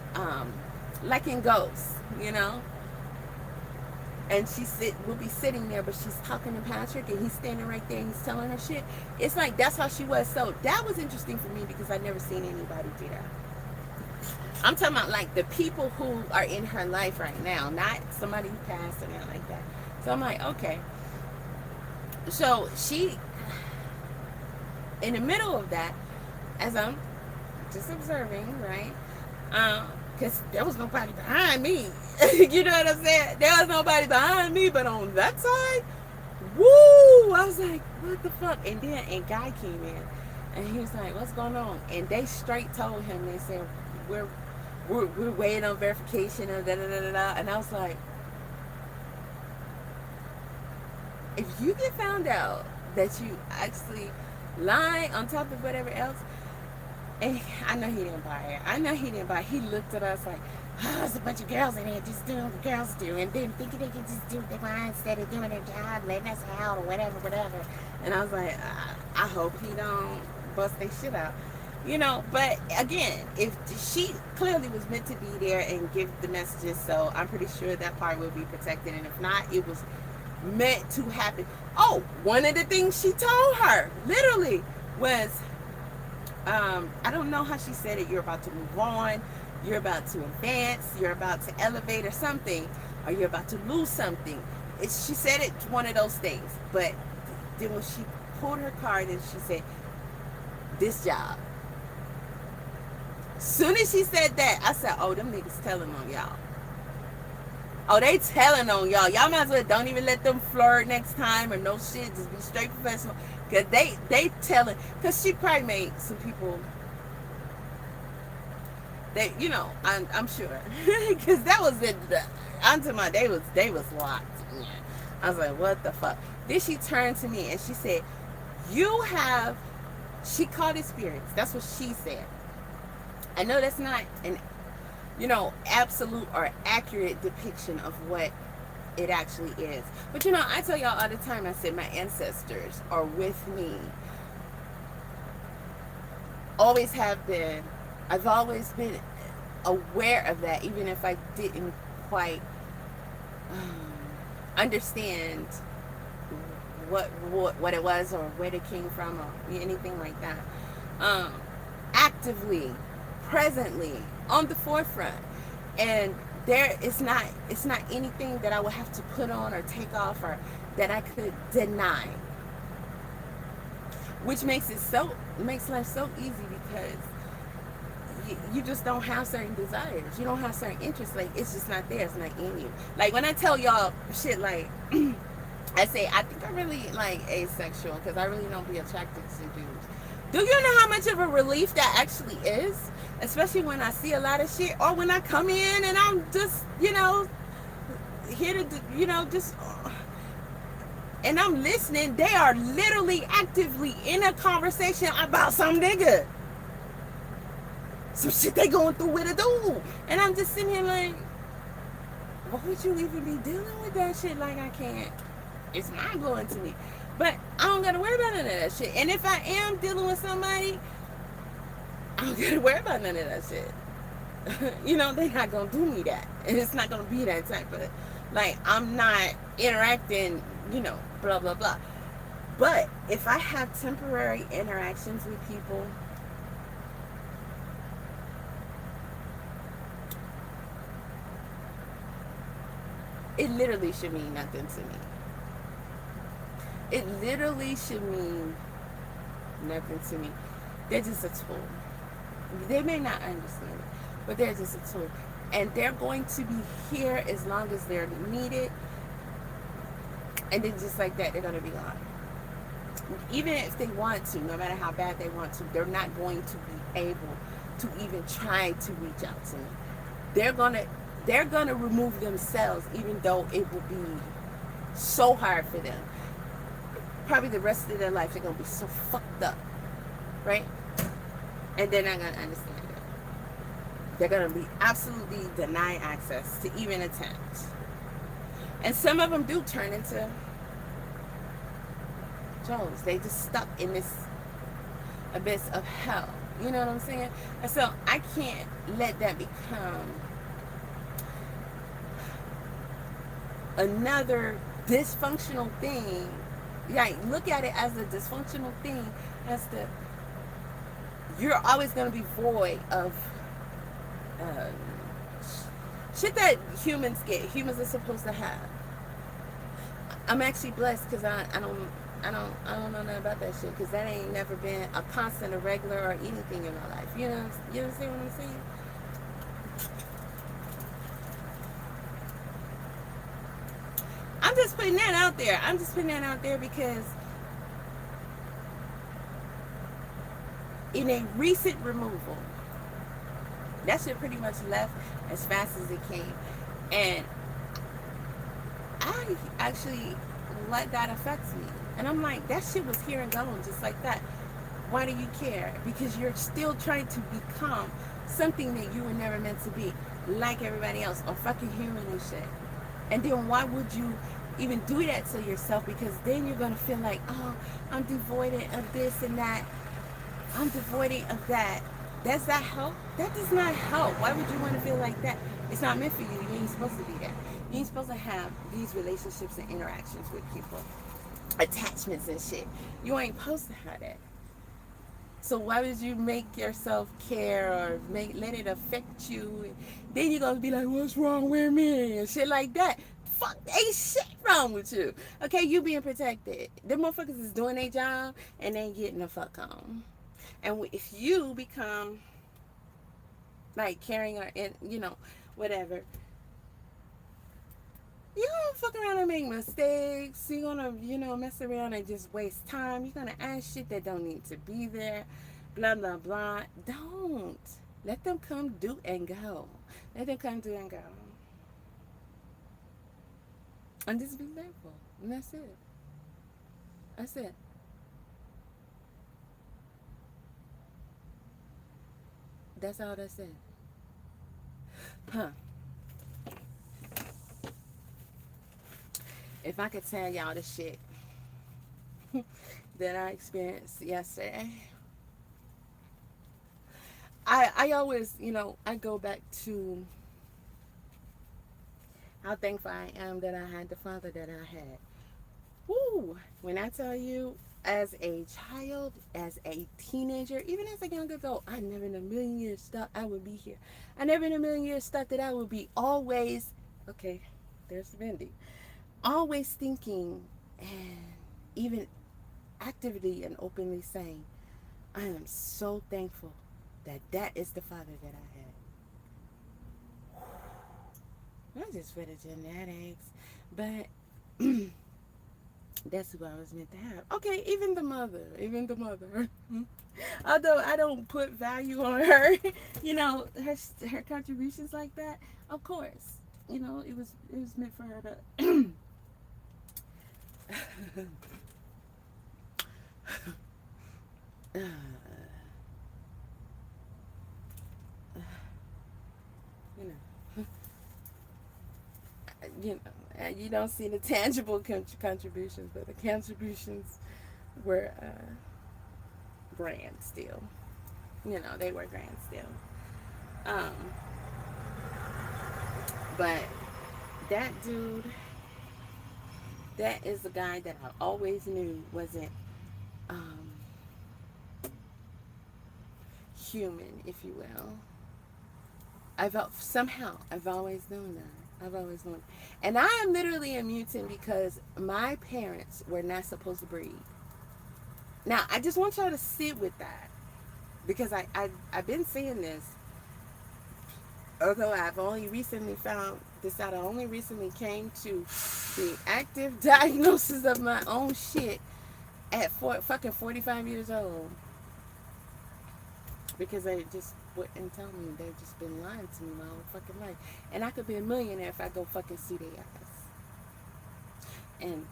in Ghosts, you know? And she would be sitting there, but she's talking to Patrick, and he's standing right there, and he's telling her shit. It's like, that's how she was. So that was interesting for me, because I'd never seen anybody do that. I'm talking about like the people who are in her life right now, not somebody who passed or anything like that. So I'm like, okay. So she, in the middle of that, as I'm just observing, right? Because there was nobody behind me. You know what I'm saying? There was nobody behind me, but on that side, woo! I was like, what the fuck? And then a guy came in, and he was like, what's going on? And they straight told him, they said, we're waiting on verification of da da da da da. And I was like, if you get found out that you actually lied on top of whatever else, and I know he didn't buy it. I know he didn't buy it. He looked at us like, oh, there's a bunch of girls in here just doing what girls do, and then thinking they can just do what they want instead of doing their job, letting us out or whatever. And I was like, I hope he don't bust their shit out. You know, but again, if she clearly was meant to be there and give the messages, so I'm pretty sure that part will be protected. And if not, it was meant to happen. Oh, one of the things she told her, literally, was, I don't know how she said it, you're about to move on, you're about to advance, you're about to elevate or something, or you're about to lose something. She said it one of those things. But then when she pulled her card and she said, this job. Soon as she said that, I said, oh, them niggas telling on y'all. Oh, they telling on y'all. Y'all might as well don't even let them flirt next time or no shit. Just be straight professional. Because they telling. Because she probably made some people, they, you know, I'm sure. Because that was it. Until my they was locked. Yeah. I was like, what the fuck? Then she turned to me and she said, you have, she called it spirits. That's what she said. I know that's not an, you know, absolute or accurate depiction of what it actually is. But you know, I tell y'all all the time, I said my ancestors are with me. Always have been. I've always been aware of that, even if I didn't quite understand what it was or where it came from or anything like that. Actively, presently, on the forefront, and it's not anything that I would have to put on or take off or that I could deny, which makes life so easy because you just don't have certain desires, you don't have certain interests, like it's just not there, it's not in you. Like when I tell y'all shit, like I say I think I'm really like asexual because I really don't be attracted to dudes. Do you know how much of a relief that actually is? Especially when I see a lot of shit, or when I come in and I'm just, you know, here to, you know, just, and I'm listening. They are literally actively in a conversation about some nigga. Some shit they going through with a dude. And I'm just sitting here like, why would you even be dealing with that shit? Like, I can't. It's mind blowing to me. But I don't gotta worry about none of that shit. And if I am dealing with somebody, I don't gotta worry about none of that shit. You know, they're not gonna do me that. And it's not gonna be that type of, like, I'm not interacting, you know, blah, blah, blah. But if I have temporary interactions with people, it literally should mean nothing to me. It literally should mean nothing to me. They're just a tool. They may not understand it, but they're just a tool. And they're going to be here as long as they're needed. And then just like that, they're going to be gone. Even if they want to, no matter how bad they want to, they're not going to be able to even try to reach out to me. They're gonna remove themselves, even though it will be so hard for them. Probably the rest of their life they're gonna be so fucked up, right? And they're not gonna understand it. They're gonna be absolutely denied access to even attempt. And some of them do turn into Joes. They just stuck in this abyss of hell. You know what I'm saying? And so I can't let that become another dysfunctional thing. Like, look at it as a dysfunctional thing, as the, you're always going to be void of uh, shit that humans get, humans are supposed to have. I'm actually blessed because I don't know nothing about that shit because that ain't never been a constant, a regular, or anything in my life. You understand what I'm saying? I'm just putting that out there. I'm just putting that out there because in a recent removal, that shit pretty much left as fast as it came. And I actually let that affect me. And I'm like, that shit was here and gone just like that. Why do you care? Because you're still trying to become something that you were never meant to be, like everybody else, or fucking human and shit. And then why would you even do that to yourself? Because then you're gonna feel like, oh, I'm devoid of this and that. I'm devoid of that. Does that help? That does not help. Why would you want to feel like that? It's not meant for you. You ain't supposed to be that. You ain't supposed to have these relationships and interactions with people, attachments and shit. You ain't supposed to have that. So why would you make yourself care or let it affect you? And then you're gonna be like, what's wrong with me and shit like that. Fuck, ain't shit wrong with you. Okay, you being protected. Them motherfuckers is doing their job and they getting the fuck on. And if you become like caring or whatever, you're gonna fuck around and make mistakes. You're gonna mess around and just waste time. You're gonna ask shit that don't need to be there. Blah blah blah. Don't let them come, do and go. Let them come, do and go. And just be thankful. And that's it. That's it. That's all that's it. Huh. If I could tell y'all the shit that I experienced yesterday, I always, I go back to how thankful I am that I had the father that I had. Woo! When I tell you, as a child, as a teenager, even as a young adult, I never in a million years thought I would be here. I never in a million years thought that I would be always, okay, there's Wendy, always thinking and even actively and openly saying, I am so thankful that is the father that I had. Not just for the genetics, but that's who I was meant to have. Okay, even the mother. Although I don't put value on her, her contributions like that. Of course, it was meant for her to. You don't see the tangible contributions, but the contributions were grand still. They were grand still. But that dude, that is the guy that I always knew wasn't human, if you will. I've always known that. I've always known. And I am literally a mutant because my parents were not supposed to breed. Now, I just want y'all to sit with that. Because I've been seeing this. Although I've only recently found this out. I only recently came to the active diagnosis of my own shit at fucking 45 years old. Because they just wouldn't tell me. They've just been lying to me my whole fucking life. And I could be a millionaire if I go fucking see their ass. And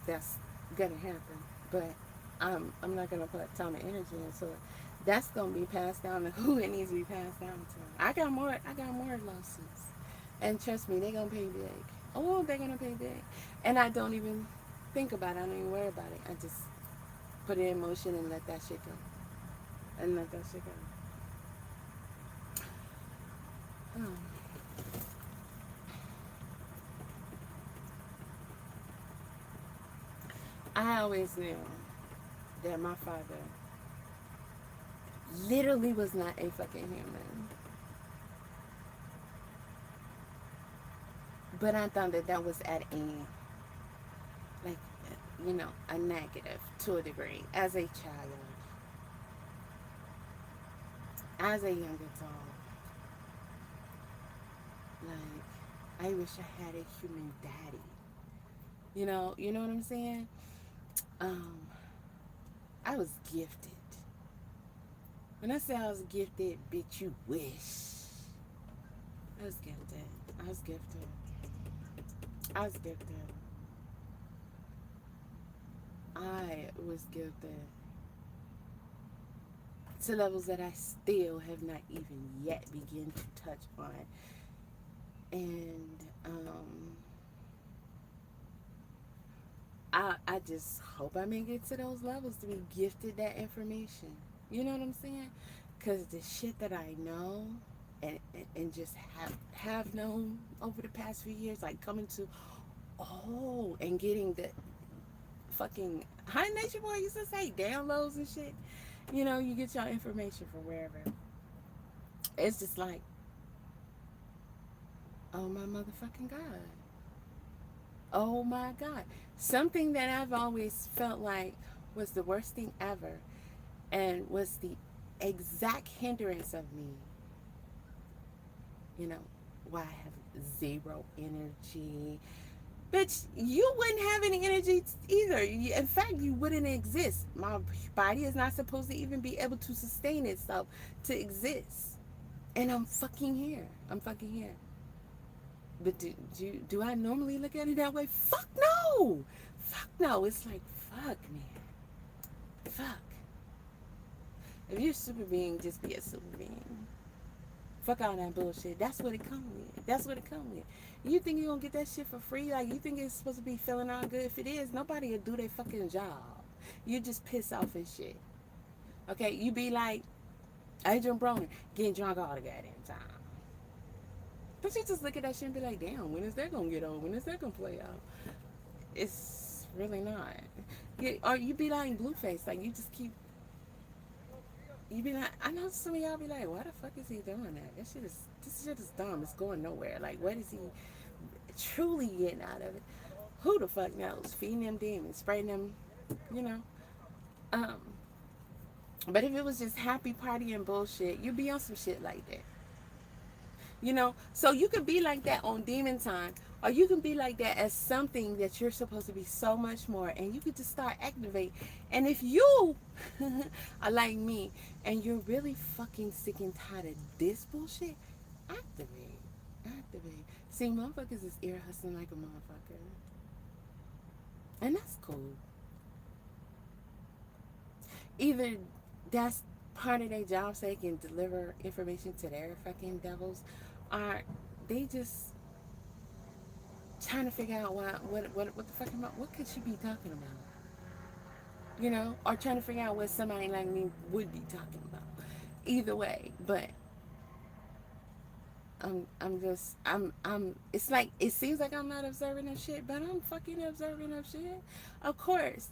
that's gonna happen. But I'm not gonna put a ton of energy into it. That's gonna be passed down to who it needs to be passed down to. I got more lawsuits. And trust me, they're gonna pay big. Oh, they're gonna pay big. And I don't even think about it. I don't even worry about it. I just put it in motion and let that shit go. And let that shit go. I always knew that my father literally was not a fucking human. But I thought that that was at a, like, a negative to a degree as a child, as a young adult. Like, I wish I had a human daddy. You know what I'm saying? Um, I was gifted. When I say I was gifted, bitch, you wish. I was gifted. I was gifted. I was gifted. I was gifted to levels that I still have not even yet begun to touch on. And I just hope I make it to those levels to be gifted that information. You know what I'm saying? Because the shit that I know and just have known over the past few years, like coming to, and getting the fucking, how Nation Boy used to say, downloads and shit. You get your information from wherever. It's just like, oh my motherfucking God. Oh my God. Something that I've always felt like was the worst thing ever and was the exact hindrance of me. Why I have zero energy. Bitch, you wouldn't have any energy either. In fact, you wouldn't exist. My body is not supposed to even be able to sustain itself to exist. And I'm fucking here. But do I normally look at it that way? Fuck no. Fuck no. It's like, fuck, man. Fuck. If you're a super being, just be a super being. Fuck all that bullshit. That's what it come with. You think you're gonna get that shit for free? Like, you think it's supposed to be feeling all good? If it is, nobody will do their fucking job. You just piss off and shit. Okay, you be like Adrian Broner, getting drunk all the goddamn time. But you just look at that shit and be like, damn, when is that gonna get over? When is that gonna play out? It's really not. Or you be like Blueface, like you just keep. You be like, I know some of y'all be like, why the fuck is he doing that? This shit is dumb. It's going nowhere. Like, what is he truly getting out of it? Who the fuck knows? Feeding them demons, spraying them, you know. But if it was just happy party and bullshit, you'd be on some shit like that. So you could be like that on demon time, or you can be like that as something that you're supposed to be so much more, and you could just start activate. And if you are like me and you're really fucking sick and tired of this bullshit, activate. See, motherfuckers is ear hustling like a motherfucker, and that's cool. Either that's part of their job so they can deliver information to their fucking devils, or they just trying to figure out what the fuck what could she be talking about, or trying to figure out what somebody like me would be talking about. Either way, but it's like, it seems like I'm not observing that shit, but I'm fucking observing that shit. Of course,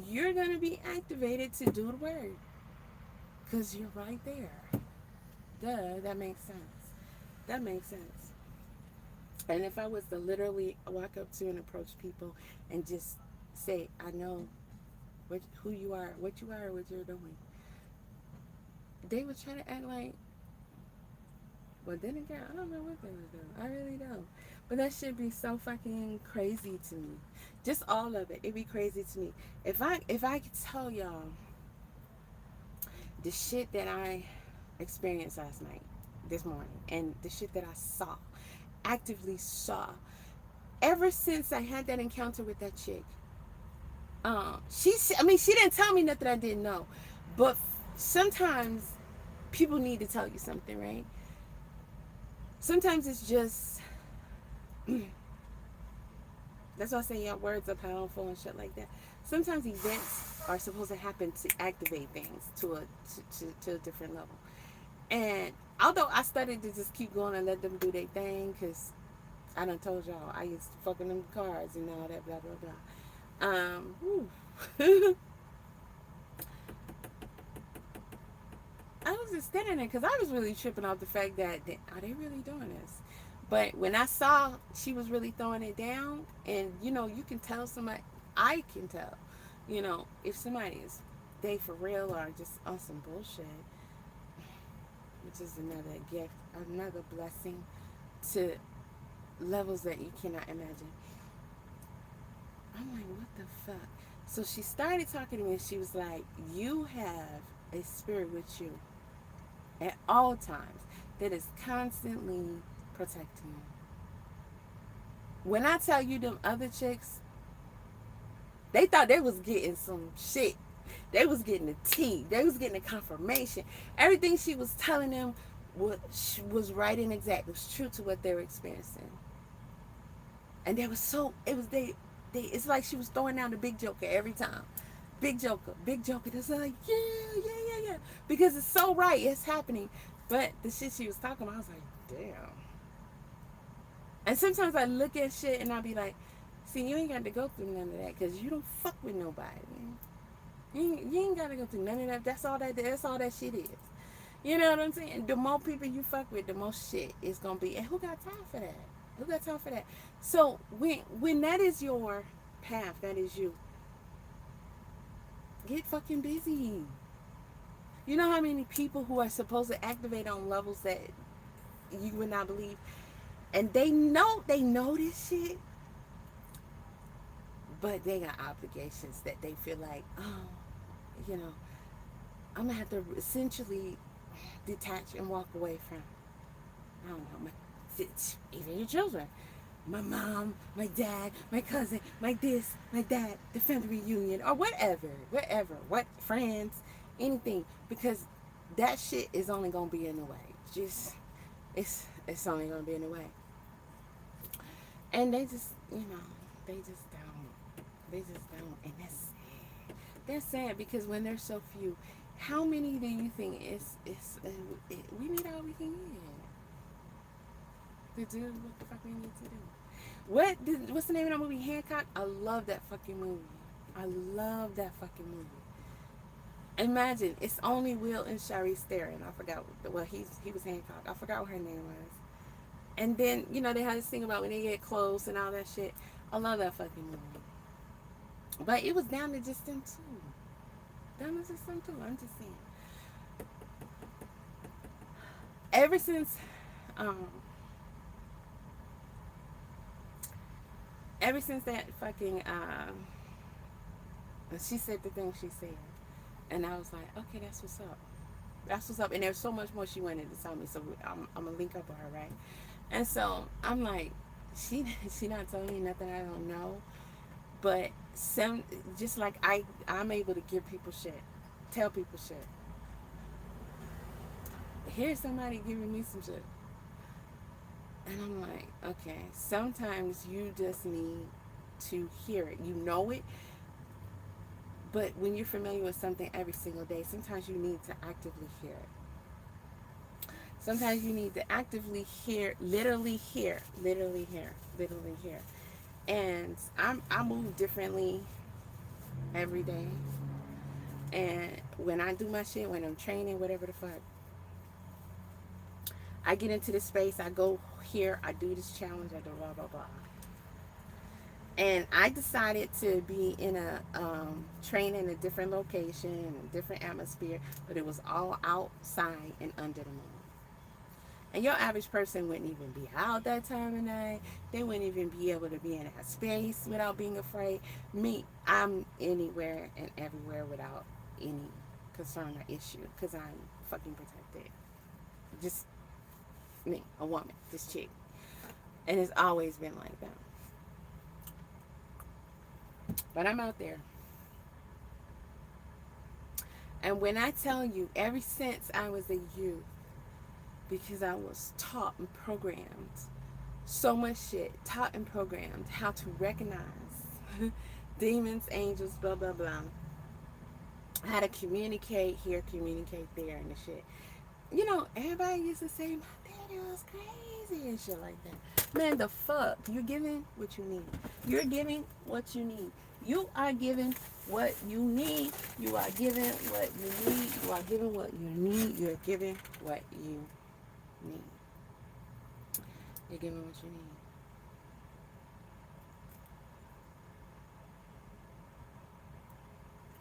you're gonna be activated to do the work. Because you're right there. Duh, that makes sense. And if I was to literally walk up to and approach people and just say, I know who you are, what you're doing, they would try to act like, well, then again, I don't know what they would do. I really don't. But that should be so fucking crazy to me. Just all of it. It'd be crazy to me. If I could tell y'all the shit that I experienced this morning, and the shit that I actively saw, ever since I had that encounter with that chick. She didn't tell me nothing I didn't know, but sometimes people need to tell you something, right? Sometimes it's just, that's why I say your words are powerful and shit like that. Sometimes events are supposed to happen to activate things to a different level. And although I started to just keep going and let them do their thing, because I done told y'all I used to fucking them cards and all that, blah, blah, blah. I was just standing there because I was really tripping off the fact that, are they really doing this? But when I saw she was really throwing it down, and you know, you can tell somebody, I can tell, you know, if somebody is they for real or just on some bullshit, which is another gift, another blessing to levels that you cannot imagine. I'm like, what the fuck? So she started talking to me and she was like, you have a spirit with you at all times that is constantly protecting you. When I tell you them other chicks, they thought they was getting some shit. They was getting the tea. They was getting the confirmation. Everything she was telling them was right and exact. It was true to what they were experiencing. And they was so, it was it's like she was throwing down the big joker every time. Big joker, big joker. It's like, yeah. Because it's so right. It's happening. But the shit she was talking about, I was like, damn. And sometimes I look at shit and I'll be like, see, you ain't got to go through none of that because you don't fuck with nobody, man. You ain't got to go through none of that. That's all that shit is. You know what I'm saying? The more people you fuck with, the more shit is going to be. And who got time for that? Who got time for that? So when that is your path, that is you, get fucking busy. You know how many people who are supposed to activate on levels that you would not believe, and they know this shit, but they got obligations that they feel like, oh, you know, I'm gonna have to essentially detach and walk away from. I don't know, even your children, my mom, my dad, my cousin, my this, my that, the family reunion, or whatever, what friends, anything, because that shit is only gonna be in the way. Just it's only gonna be in the way. And they just, you know, they just don't, and that's sad. That's sad because when there's so few, how many do you think we need all we can get to do what the fuck we need to do? What's the name of that movie? Hancock? I love that fucking movie. Imagine, it's only Will and Sharice Theron. I forgot, well, he was Hancock. I forgot what her name was. And then, you know, they had this thing about when they get close and all that shit. I love that fucking movie. But it was down to just them two. I'm just saying. Ever since that fucking she said the thing she said, and I was like, okay, that's what's up. And there's so much more she wanted to tell me, so I'm gonna link up with her, right? And so I'm like, she not telling me nothing I don't know, but just like I'm able to give people shit, tell people shit. Here's somebody giving me some shit, and I'm like, okay, sometimes you just need to hear it. You know it, but when you're familiar with something every single day, sometimes you need to actively hear it. Sometimes you need to actively hear, literally hear. And I move differently every day. And when I do my shit, when I'm training, whatever the fuck, I get into this space, I go here, I do this challenge, I do blah, blah, blah. And I decided to be in a train in a different location, in a different atmosphere, but it was all outside and under the moon. And your average person wouldn't even be out that time of night. They wouldn't even be able to be in that space without being afraid. Me, I'm anywhere and everywhere without any concern or issue because I'm fucking protected. Just me, a woman, this chick. And it's always been like that. But I'm out there. And when I tell you, ever since I was a youth, because I was taught and programmed so much shit, taught and programmed how to recognize demons, angels, blah, blah, blah. How to communicate here, communicate there, and the shit. You know, everybody used to say, my daddy was crazy and shit like that. Man, the fuck? You're giving what you need. You're giving what you need. You are giving what you need. You are giving what you need. You are giving what you need. You're giving what you need. You're giving what you need.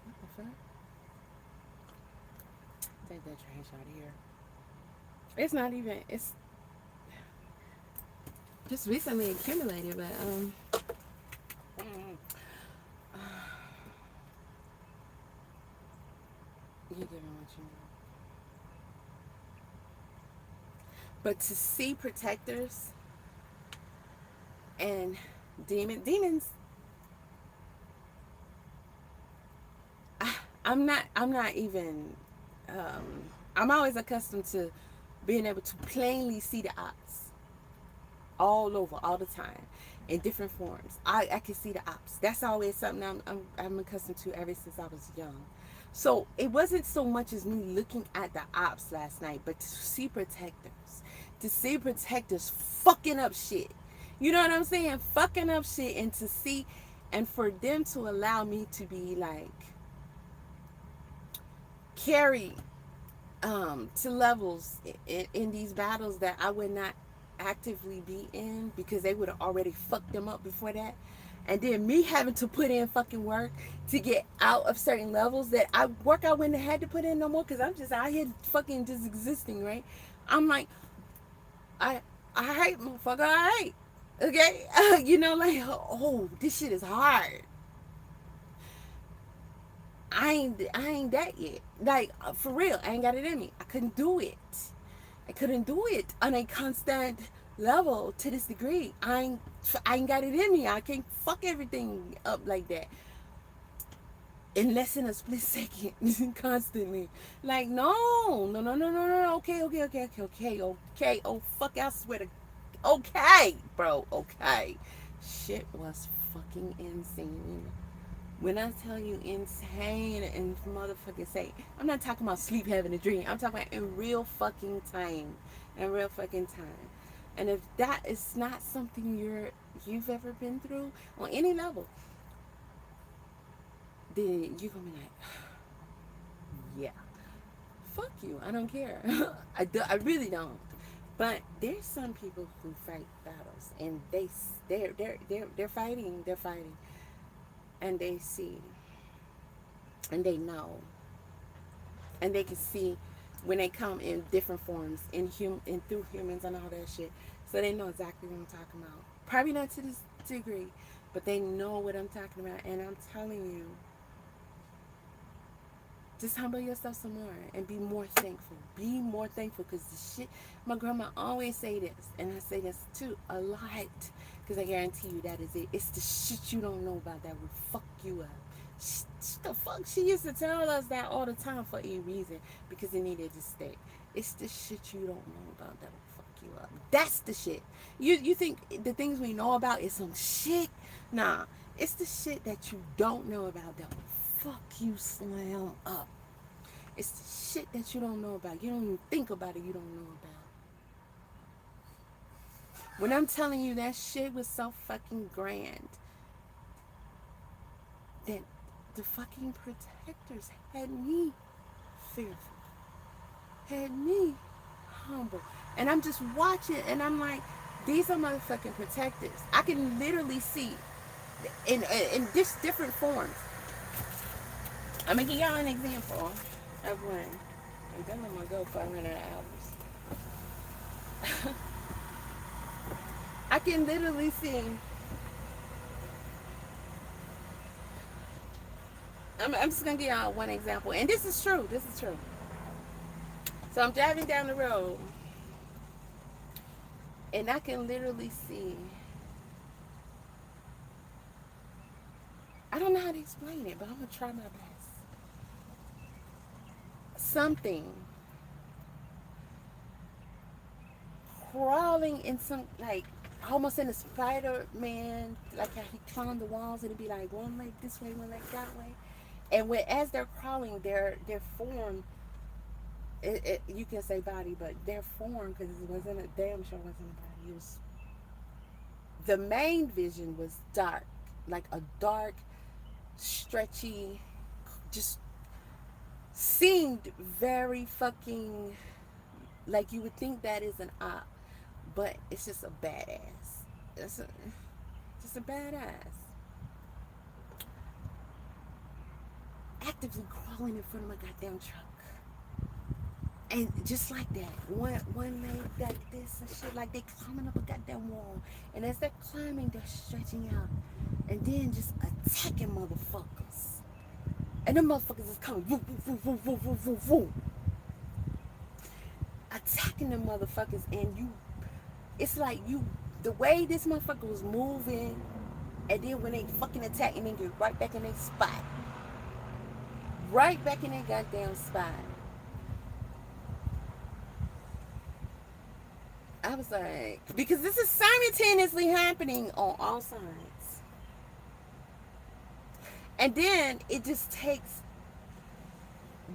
What the fuck? Take that trash out of here. It's not even. It's just recently accumulated, but you're giving what you need. But to see protectors and demons, I'm not even. I'm always accustomed to being able to plainly see the ops all over, all the time, in different forms. I can see the ops. That's always something I'm accustomed to ever since I was young. So it wasn't so much as me looking at the ops last night, but to see protectors fucking up shit. You know what I'm saying? Fucking up shit, and to see, and for them to allow me to be like carried to levels in these battles that I would not actively be in, because they would have already fucked them up before that. And then me having to put in fucking work to get out of certain levels that I wouldn't have had to put in no more, because I'm just out here fucking just existing, right? I'm like, I hate motherfucker, I hate. Okay? You know, like, oh, this shit is hard. I ain't that yet. Like, for real, I ain't got it in me. I couldn't do it. I couldn't do it on a constant level to this degree. I ain't got it in me. I can't fuck everything up like that. In less than a split second, constantly. Like, no. Okay. Oh, fuck, I swear to. Okay, bro. Okay. Shit was fucking insane. When I tell you insane and motherfucking say, I'm not talking about sleep having a dream. I'm talking about in real fucking time. In real fucking time. And if that is not something you've ever been through on any level, then you're gonna be like, yeah, fuck you. I don't care. I really don't. But there's some people who fight battles, and they're fighting, and they see, and they know, and they can see when they come in different forms, and through humans and all that shit. So they know exactly what I'm talking about. Probably not to this degree, but they know what I'm talking about. And I'm telling you, just humble yourself some more and be more thankful. Be more thankful, because the shit, my grandma always say this, and I say this too a lot, because I guarantee you that is it. It's the shit you don't know about that will fuck you up. The fuck, she used to tell us that all the time for a reason, because it needed to stay. It's the shit you don't know about that will fuck you up. That's the shit. You think the things we know about is some shit? Nah, it's the shit that you don't know about that will fuck you slam up. It's the shit that you don't know about. You don't even think about it. You don't know about. When I'm telling you that shit was so fucking grand, that the fucking protectors had me fearful, had me humble. And I'm just watching, and I'm like, these are motherfucking protectors. I can literally see in this different forms. I'm gonna give y'all an example of one. And then I'm gonna go for 100 hours. I can literally see. I'm just gonna give y'all one example, and this is true. This is true. So I'm driving down the road, and I can literally see. I don't know how to explain it, but I'm gonna try my best. Something crawling in some, like, almost in a Spider-Man, like how he climbed the walls, and it'd be like one leg this way, one leg that way. And as they're crawling, their form, you can say body, but their form, because it wasn't a damn sure wasn't a body. It was, the main vision was dark, like a dark, stretchy, just seemed very fucking like you would think that is an op, but it's just a badass. It's just a badass. Actively crawling in front of my goddamn truck. And just like that, one leg like this and shit, like they climbing up a goddamn wall. And as they're climbing, they're stretching out. And then just attacking motherfuckers. And them motherfuckers is coming, woo, woo, woo, woo, woo, woo, woo. Attacking them motherfuckers, and it's like the way this motherfucker was moving, and then when they fucking attack, and then get right back in their spot. Right back in their goddamn spot. I was like, because this is simultaneously happening on all sides. And then it just takes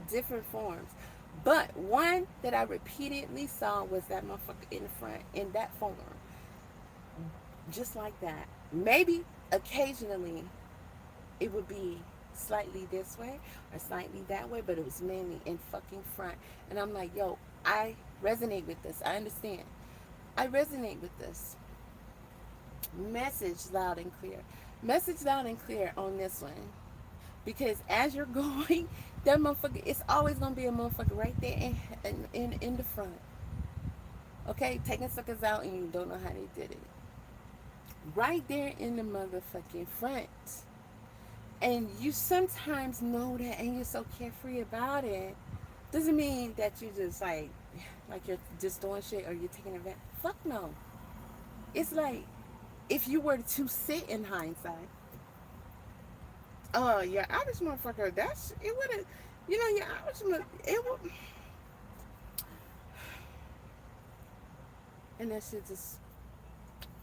different forms. But one that I repeatedly saw was that motherfucker in the front in that form. Just like that. Maybe occasionally it would be slightly this way or slightly that way, but it was mainly in fucking front. And I'm like, yo, I resonate with this. I understand. I resonate with this. Message loud and clear. Message loud and clear on this one. Because as you're going, that motherfucker, it's always going to be a motherfucker right there in the front. Okay? Taking suckers out and you don't know how they did it. Right there in the motherfucking front. And you sometimes know that and you're so carefree about it. Doesn't mean that you just like you're just doing shit or you're taking advantage. Fuck no. It's like if you were to sit in hindsight. Oh, your average motherfucker, it would have, your average, it would, and that shit just,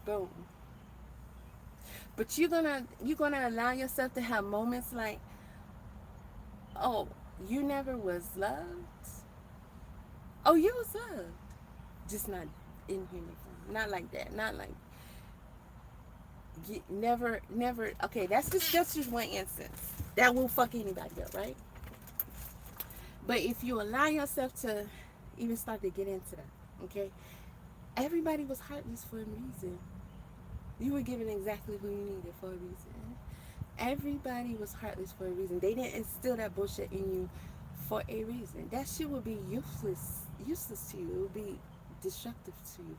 boom. But you're gonna allow yourself to have moments like, oh, you never was loved. Oh, you was loved, just not in human form. Not like that. Not like. Never. Okay, that's just one instance. That will fuck anybody up, right? But if you allow yourself to even start to get into that, okay? Everybody was heartless for a reason. You were given exactly who you needed for a reason. Everybody was heartless for a reason. They didn't instill that bullshit in you for a reason. That shit would be useless to you. It would be destructive to you.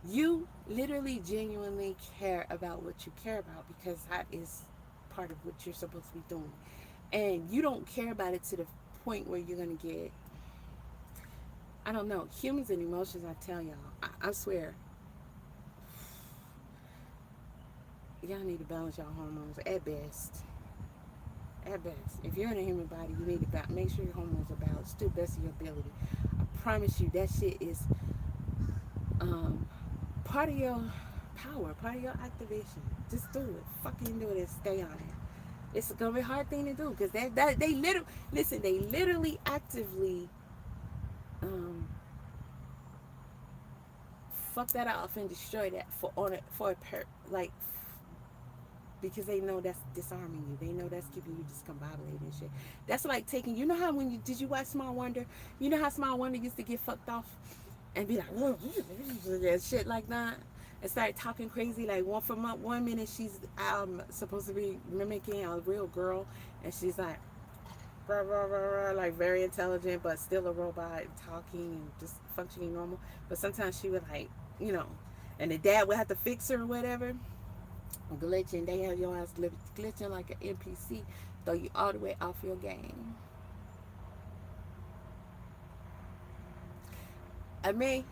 You literally genuinely care about what you care about because that is part of what you're supposed to be doing. And you don't care about it to the point where you're going to get, I don't know, humans and emotions, I tell y'all. I swear. Y'all need to balance y'all hormones at best. At best. If you're in a human body, you need to make sure your hormones are balanced to the best of your ability. I promise you that shit is part of your power, part of your activation. Just do it. Fucking do it and stay on it. It's gonna be a hard thing to do because they literally actively fuck that off and destroy that because they know that's disarming you. They know that's keeping you discombobulated and shit. That's like taking, you know how did you watch Small Wonder? You know how Small Wonder used to get fucked off and be like, shit like that, and start talking crazy. Like 1 minute she's supposed to be mimicking a real girl, and she's like, rah, rah, rah, rah, like very intelligent, but still a robot, talking and just functioning normal. But sometimes she would like, and the dad would have to fix her or whatever, glitching. They have your ass glitching like an NPC, throw you all the way off your game. I may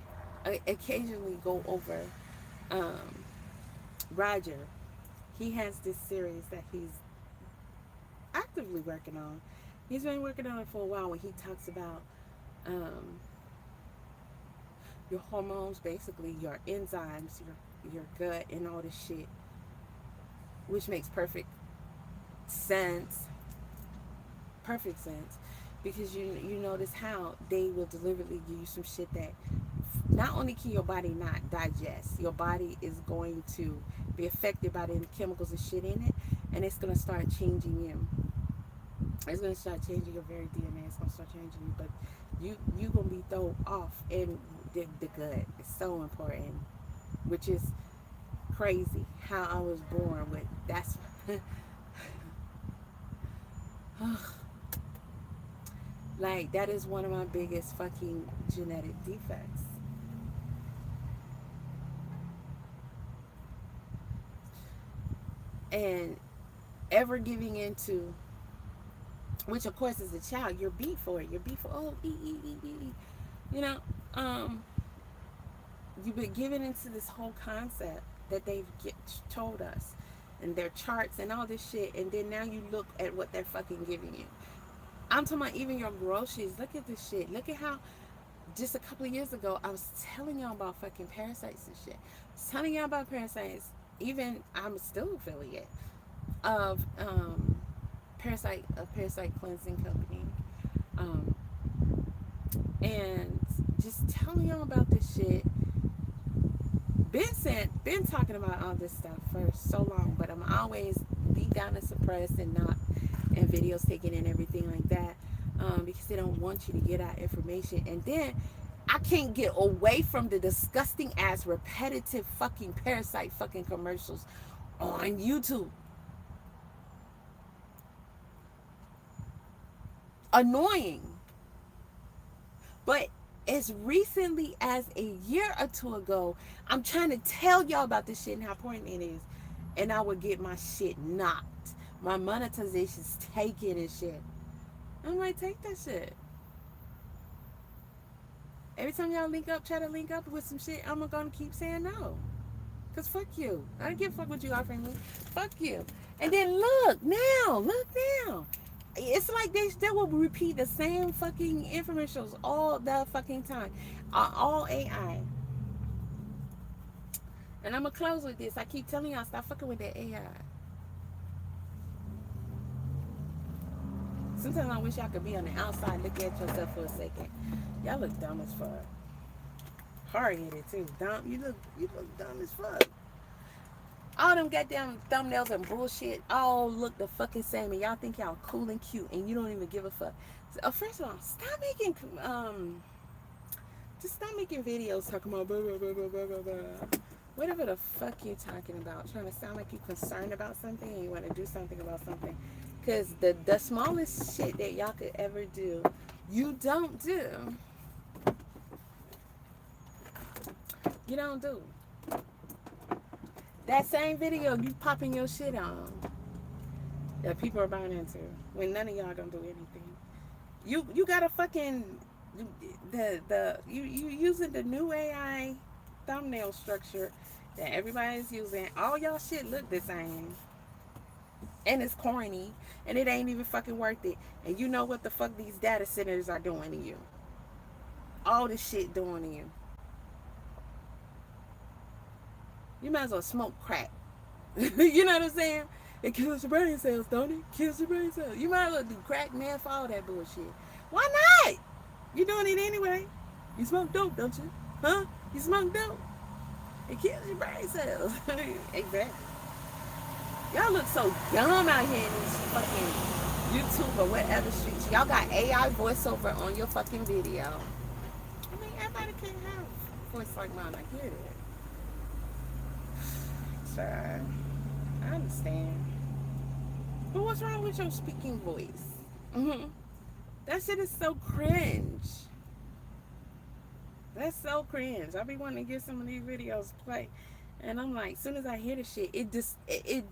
occasionally go over Roger. He has this series that he's actively working on. He's been working on it for a while when he talks about your hormones, basically your enzymes, your gut and all this shit, which makes perfect sense. Perfect sense. Because you notice how they will deliberately give you some shit that not only can your body not digest, your body is going to be affected by the chemicals and shit in it, and it's going to start changing you. It's going to start changing your very DNA. It's going to start changing you, but you going to be thrown off, and the gut is so important. which is crazy how I was born with. That's like, that is one of my biggest fucking genetic defects. And ever giving into, which of course as a child you're beat for it. You're beat for, oh, you know, you've been given into this whole concept that they've told us, and their charts and all this shit, and then now you look at what they're fucking giving you. I'm talking about even your groceries. Look at this shit. Look at how just a couple of years ago I was telling y'all about fucking parasites and shit. I was telling y'all about parasites. Even I'm still affiliate of parasite cleansing company, and just telling y'all about this shit. Been talking about all this stuff for so long, but I'm always beat down and suppressed and not in videos taken and everything like that, because they don't want you to get out information. And then I can't get away from the disgusting ass repetitive fucking parasite fucking commercials on YouTube. Annoying. But as recently as a year or two ago, I'm trying to tell y'all about this shit and how important it is, and I would get my shit knocked. My monetization's taken and shit. I'm like, take that shit. Every time y'all try to link up with some shit, I'm gonna keep saying no. Cause fuck you. I don't give a fuck what you offering me. Fuck you. And then look now. It's like they will repeat the same fucking infomercials all the fucking time. All AI. And I'm gonna close with this. I keep telling y'all, stop fucking with that AI. Sometimes I wish I could be on the outside, look at yourself for a second. Y'all look dumb as fuck. Hard-headed too. Dumb. You look dumb as fuck. All them goddamn thumbnails and bullshit all look the fucking same, and y'all think y'all cool and cute, and you don't even give a fuck. So, first of all, stop making videos talking about blah, blah, blah, blah, blah, blah, blah. Whatever the fuck you're talking about, trying to sound like you're concerned about something and you want to do something about something. Because the smallest shit that y'all could ever do, you don't do. You don't do. That same video you popping your shit on that people are buying into, when none of y'all gonna do anything. You got a fucking you using the new AI thumbnail structure that everybody's using. All y'all shit look the same, and it's corny, and it ain't even fucking worth it. And you know what the fuck these data centers are doing to you? All this shit doing to you. You might as well smoke crack. You know what I'm saying? It kills your brain cells, don't it? Kills your brain cells. You might as well do crack, meth, all that bullshit. Why not? You're doing it anyway. You smoke dope, don't you? Huh? You smoke dope. It kills your brain cells. Exactly. Y'all look so dumb out here in these fucking YouTube or whatever streets. Y'all got AI voiceover on your fucking video. I mean, everybody can't have a voice like mine. I get it. Sure. I understand. But what's wrong with your speaking voice? That shit is so cringe. That's so cringe. I be wanting to get some of these videos play, and I'm like, as soon as I hear the shit, it just it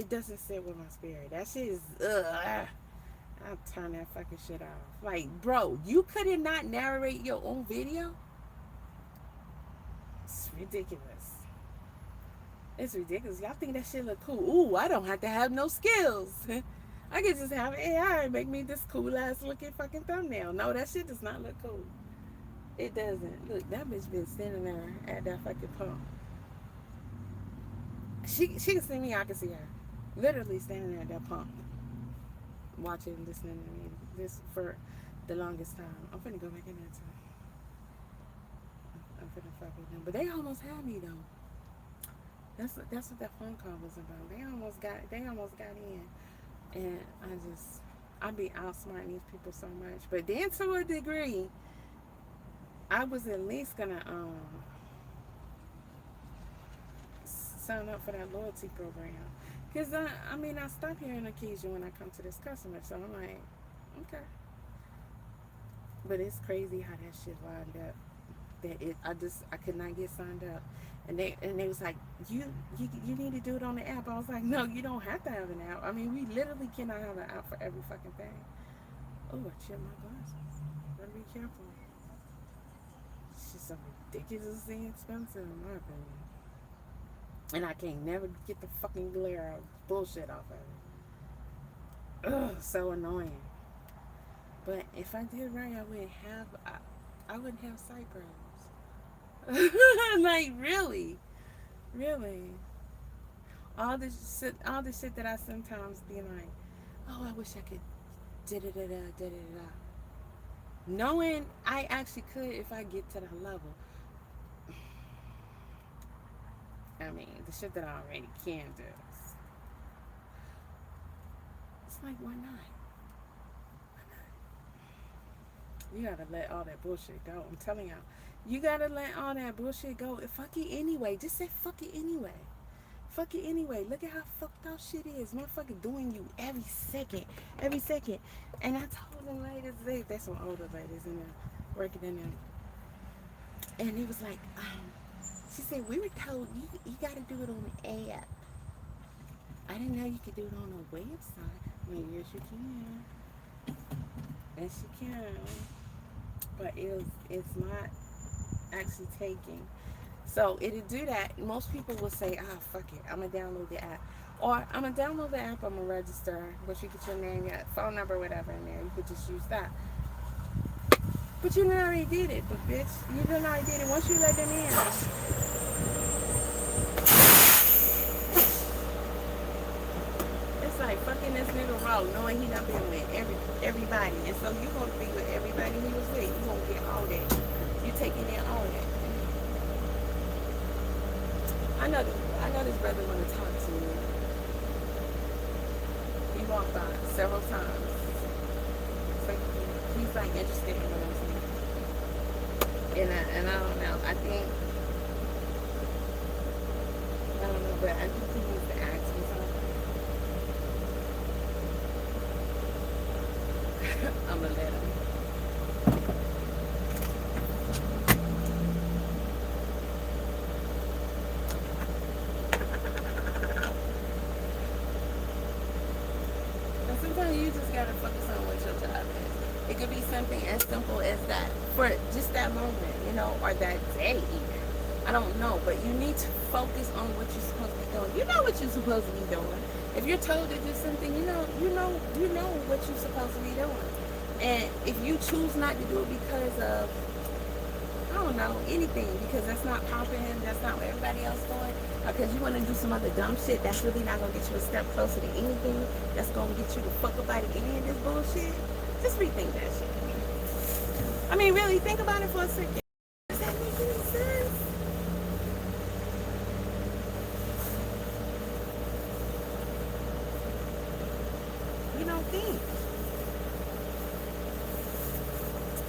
doesn't sit with my spirit. That shit is I'll turn that fucking shit off. Like, bro, you couldn't not narrate your own video? It's ridiculous. It's ridiculous. Y'all think that shit look cool. Ooh, I don't have to have no skills. I can just have AI and make me this cool ass looking fucking thumbnail. No, that shit does not look cool. It doesn't. Look, that bitch been standing there at that fucking pump. She can see me, I can see her. Literally standing there at that pump. Watching, listening to me. This for the longest time. I'm finna go back in there too. I'm finna fuck with them. But they almost had me though. That's what that phone call was about. They almost got in. And I be outsmarting these people so much. But then to a degree, I was at least gonna sign up for that loyalty program. Because, I mean, I stop here on occasion when I come to this customer. So I'm like, okay. But it's crazy how that shit lined up. I could not get signed up. And they was like, you need to do it on the app. I was like, no, you don't have to have an app. I mean, we literally cannot have an app for every fucking thing. Oh, I chipped my glasses. Gotta be careful. It's just so ridiculously expensive in my opinion. And I can't never get the fucking glare of bullshit off of it. Ugh, so annoying. But if I did right, I wouldn't have sight problems. Like really. All the shit that I sometimes be like, oh, I wish I could da-da-da-da. Knowing I actually could if I get to the level. I mean, the shit that I already can do. It's like, why not? You gotta let all that bullshit go. I'm telling y'all. You gotta let all that bullshit go. Fuck it anyway. Just say fuck it anyway. Fuck it anyway. Look at how fucked up shit is. Motherfucker doing you every second. And I told them ladies, there's some older ladies in there working in there. And it was like, she said, we were told you gotta do it on the app. I didn't know you could do it on a website. Well, yes, you can. Yes, you can. But it's not actually taking. So it'll do that. Most people will say, fuck it, I'm gonna download the app. Or I'm gonna download the app, I'm gonna register, but you get your name, your phone number, whatever in there. You could just use that. But you done already did it, but bitch. You done already did it. Once you let them in. It's like fucking this nigga raw, knowing he done been with everybody. And so you gonna be with everybody he was with. You gonna get all that. You taking in all that. I know this brother wanna talk to me. He walked by several times. So he's like interested in what I'm saying. And I don't know. I don't know, but I think he needs to ask me something. I'm gonna let him. And sometimes you just gotta focus on what your job is. It could be something as simple as that for just that moment, or that day even. I don't know, but you need to focus on what you're supposed to be doing. You know what you're supposed to be doing. If you're told to do something, you know what you're supposed to be doing. And if you choose not to do it because of, I don't know, anything, because that's not popping, that's not what everybody else doing, or because you want to do some other dumb shit that's really not going to get you a step closer to anything that's going to get you the fuck up out of any of this bullshit, just rethink that shit. I mean, really, think about it for a second. Does that make any sense? You don't think.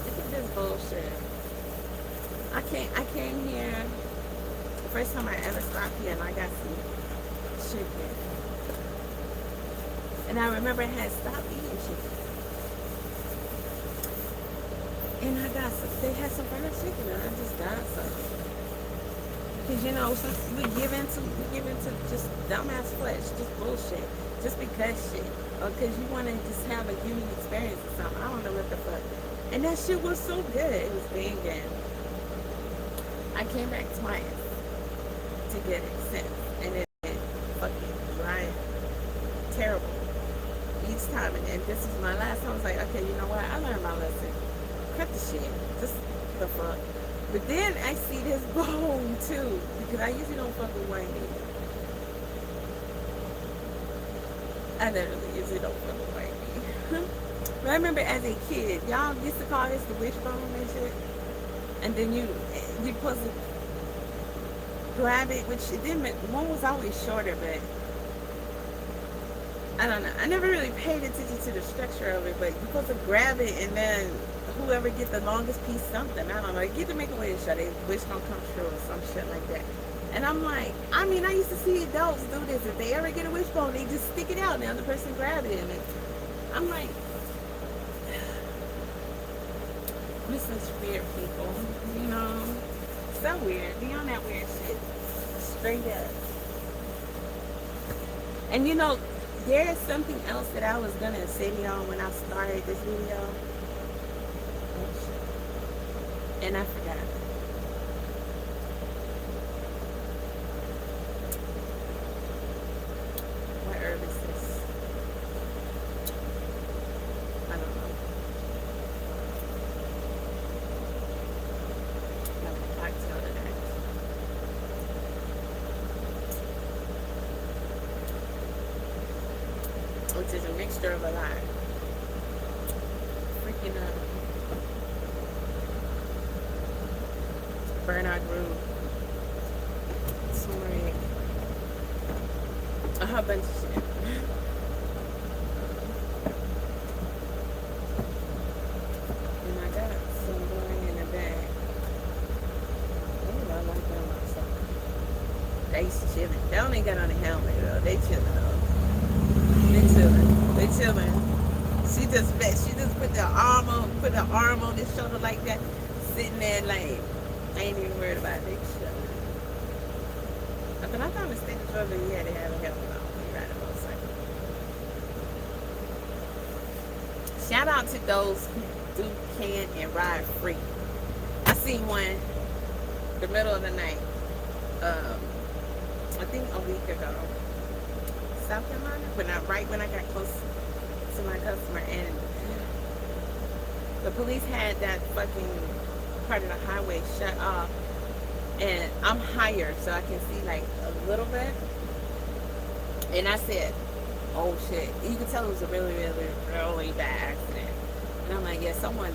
Look at this bullshit. I came here, the first time I ever stopped here, and I got some chicken. And I remember I had stopped eating chicken. And they had some fried chicken, and I just got some. Because, since we give into just dumbass flesh, just bullshit, just because shit, or because you want to just have a human experience or something. I don't know what the fuck. And that shit was so good. It was banging. I came back twice to get it since, and it fucking right terrible each time. And this is my last time. I was like, okay, you know what? I learned my lesson. Cut the shit. Just the fuck. But then I see this bone too, because I usually don't fuck with white meat. I literally usually don't fuck with white meat. But I remember as a kid, y'all used to call this the wishbone and shit. And then you're supposed to grab it, which it didn't. One was always shorter, but I don't know. I never really paid attention to the structure of it, but you're supposed to grab it and then whoever get the longest piece something. I don't know. You get to make a wish, or they wish don't come true or some shit like that. And I'm like, I mean, I used to see adults do this. If they ever get a wishbone, they just stick it out and the other person grab it. And I'm like, we're such weird people, you know? So weird. Be on that weird shit. Straight up. And you know, there is something else that I was gonna say to y'all when I started this video. And I forgot. What herb is this? I don't know. Like a cocktail today. Which is a mixture of a lot. Freaking Bernard Root, turmeric, a whole bunch of shit. And I got some going in the bag. Oh, I like them myself. They chilling. They only got on a helmet though. They chilling though. They chilling. They chilling. She just put the arm on his shoulder like that, sitting there like. I ain't even worried about big shit. But I thought with state Georgia you had to have a helmet on when you ride a motorcycle. Shout out to those who do, can, and ride free. I seen one the middle of the night. I think a week ago. South Carolina, right when I got close to my customer, and the police had that fucking part of the highway shut off, and I'm higher so I can see like a little bit, and I said, oh shit, you could tell it was a really bad accident. And I'm like, yeah, someone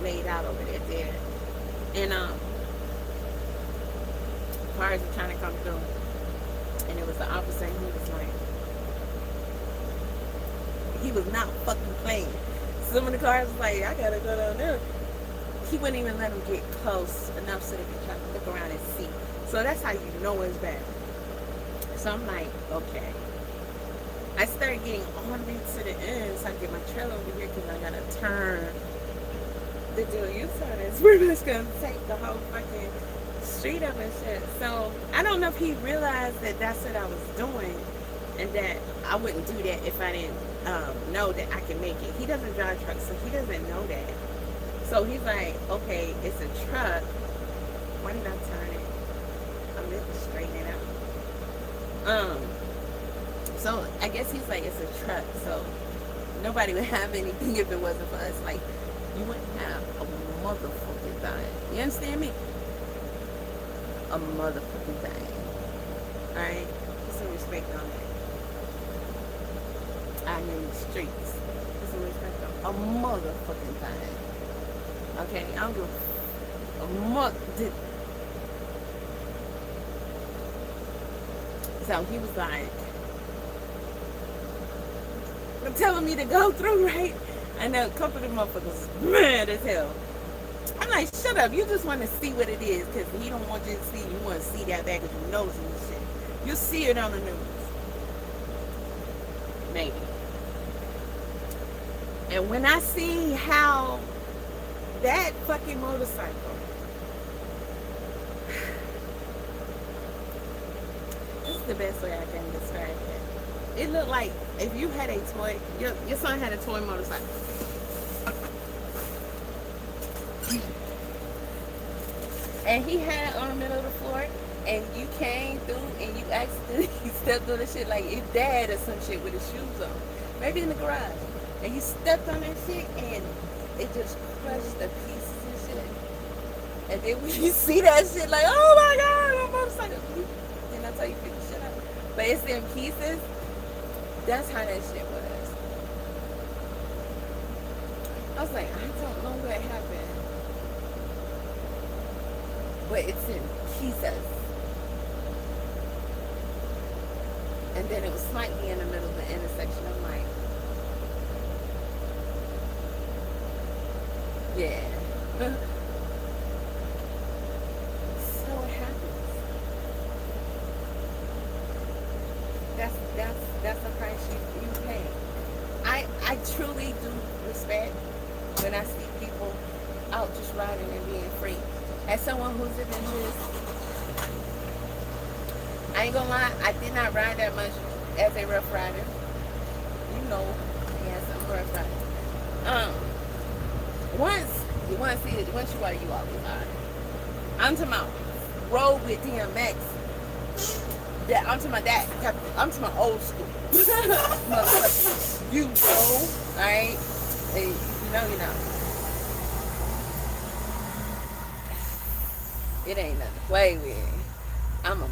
laid out over there. And cars were trying to come through, and it was the officer, and he was not fucking playing. Some of the cars was like, I gotta go down there. He wouldn't even let them get close enough so they could try to look around and see. So that's how you know it's bad. So I'm like, okay. I started getting all the way to the end so I get my trailer over here because I gotta turn the dual U-turn. It's pretty much gonna take the whole fucking street up and shit. So I don't know if he realized that that's what I was doing and that I wouldn't do that if I didn't know that I can make it. He doesn't drive trucks, so he doesn't know that. So he's like, okay, it's a truck. Why did I turn it? I'm going to straighten it out. So I guess he's like, it's a truck. So nobody would have anything if it wasn't for us. Like, you wouldn't have a motherfucking thing. You understand me? A motherfucking thing. Alright? Put some respect on that. I'm in the streets. Put some respect on a motherfucking thing. Okay, I'm going to so he was like, telling me to go through, right? And a couple of them motherfuckers mad as hell. I'm like, shut up, you just want to see what it is, because he don't want you to see, you want to see that back of your nose and shit. You'll see it on the news. Maybe. And when I see how that fucking motorcycle, this is the best way I can describe it. It looked like if you had a toy, your son had a toy motorcycle. And he had it on the middle of the floor, and you came through and you accidentally stepped on the shit like if dad or some shit with his shoes on. Maybe in the garage. And he stepped on that shit and it just crushed the pieces and shit. And then when you see that shit, like, oh my god, my motorcycle. Then I tell you, pick the shit up. But it's in pieces. That's how that shit was. I was like, I don't know what happened. But it's in pieces. And then it was slightly in the middle of the intersection. I'm like, yeah. So it happens. that's the price you pay. I truly do respect when I see people out just riding and being free. As someone who's adventurous, I ain't gonna lie, I did not ride that much as a rough rider. You know, yes, I'm a rough rider. Once you want to see it, once you are, you always are. I'm talking about road with DMX. Yeah, I'm talking about that. I'm talking about old school. You know, alright? Hey, you know. It ain't nothing to play with. I'm a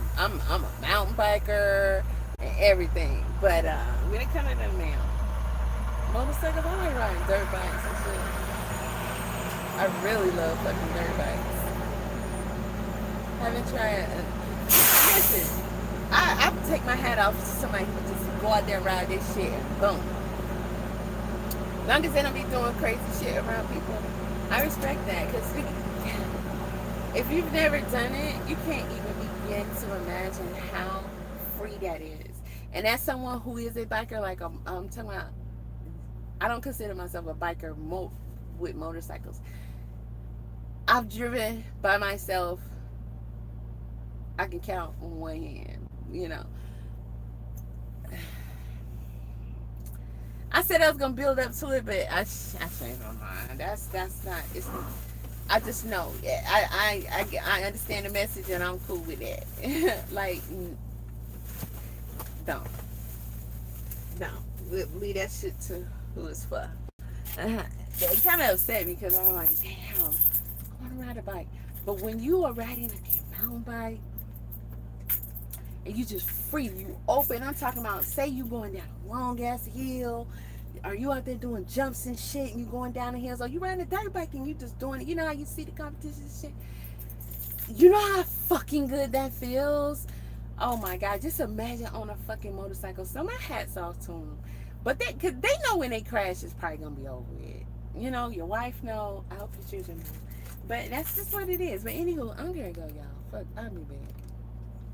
mountain biker and everything. But when it comes to them now, motorcycles, I like riding dirt bikes and shit. I really love fucking dirt bikes. Haven't tried. Listen, I take my hat off to somebody who just go out there and ride this shit and boom. As long as they don't be doing crazy shit around people, I respect that. Because if you've never done it, you can't even begin to imagine how free that is. And as someone who is a biker, like I'm talking about, I don't consider myself a biker with motorcycles. I've driven by myself. I can count on one hand, you know. I said I was gonna build up to it, but I changed my mind. That's not. It's. I just know. I understand the message, and I'm cool with that. Like, don't leave that shit to who it's for. It kind of upset me because I'm like, damn, I want to ride a bike. But when you are riding a mountain bike and you just free, you open. I'm talking about, say you going down a long ass hill, or you out there doing jumps and shit, and you going down the hills, or you riding a dirt bike and you just doing it. You know how you see the competition and shit. You know how fucking good that feels. Oh my god, just imagine on a fucking motorcycle. So my hat's off to them. But cause they know when they crash, it's probably gonna be over with. You know, your wife know. I hope your children know. But that's just what it is. But anywho, I'm gonna go, y'all. Fuck, I'll be back.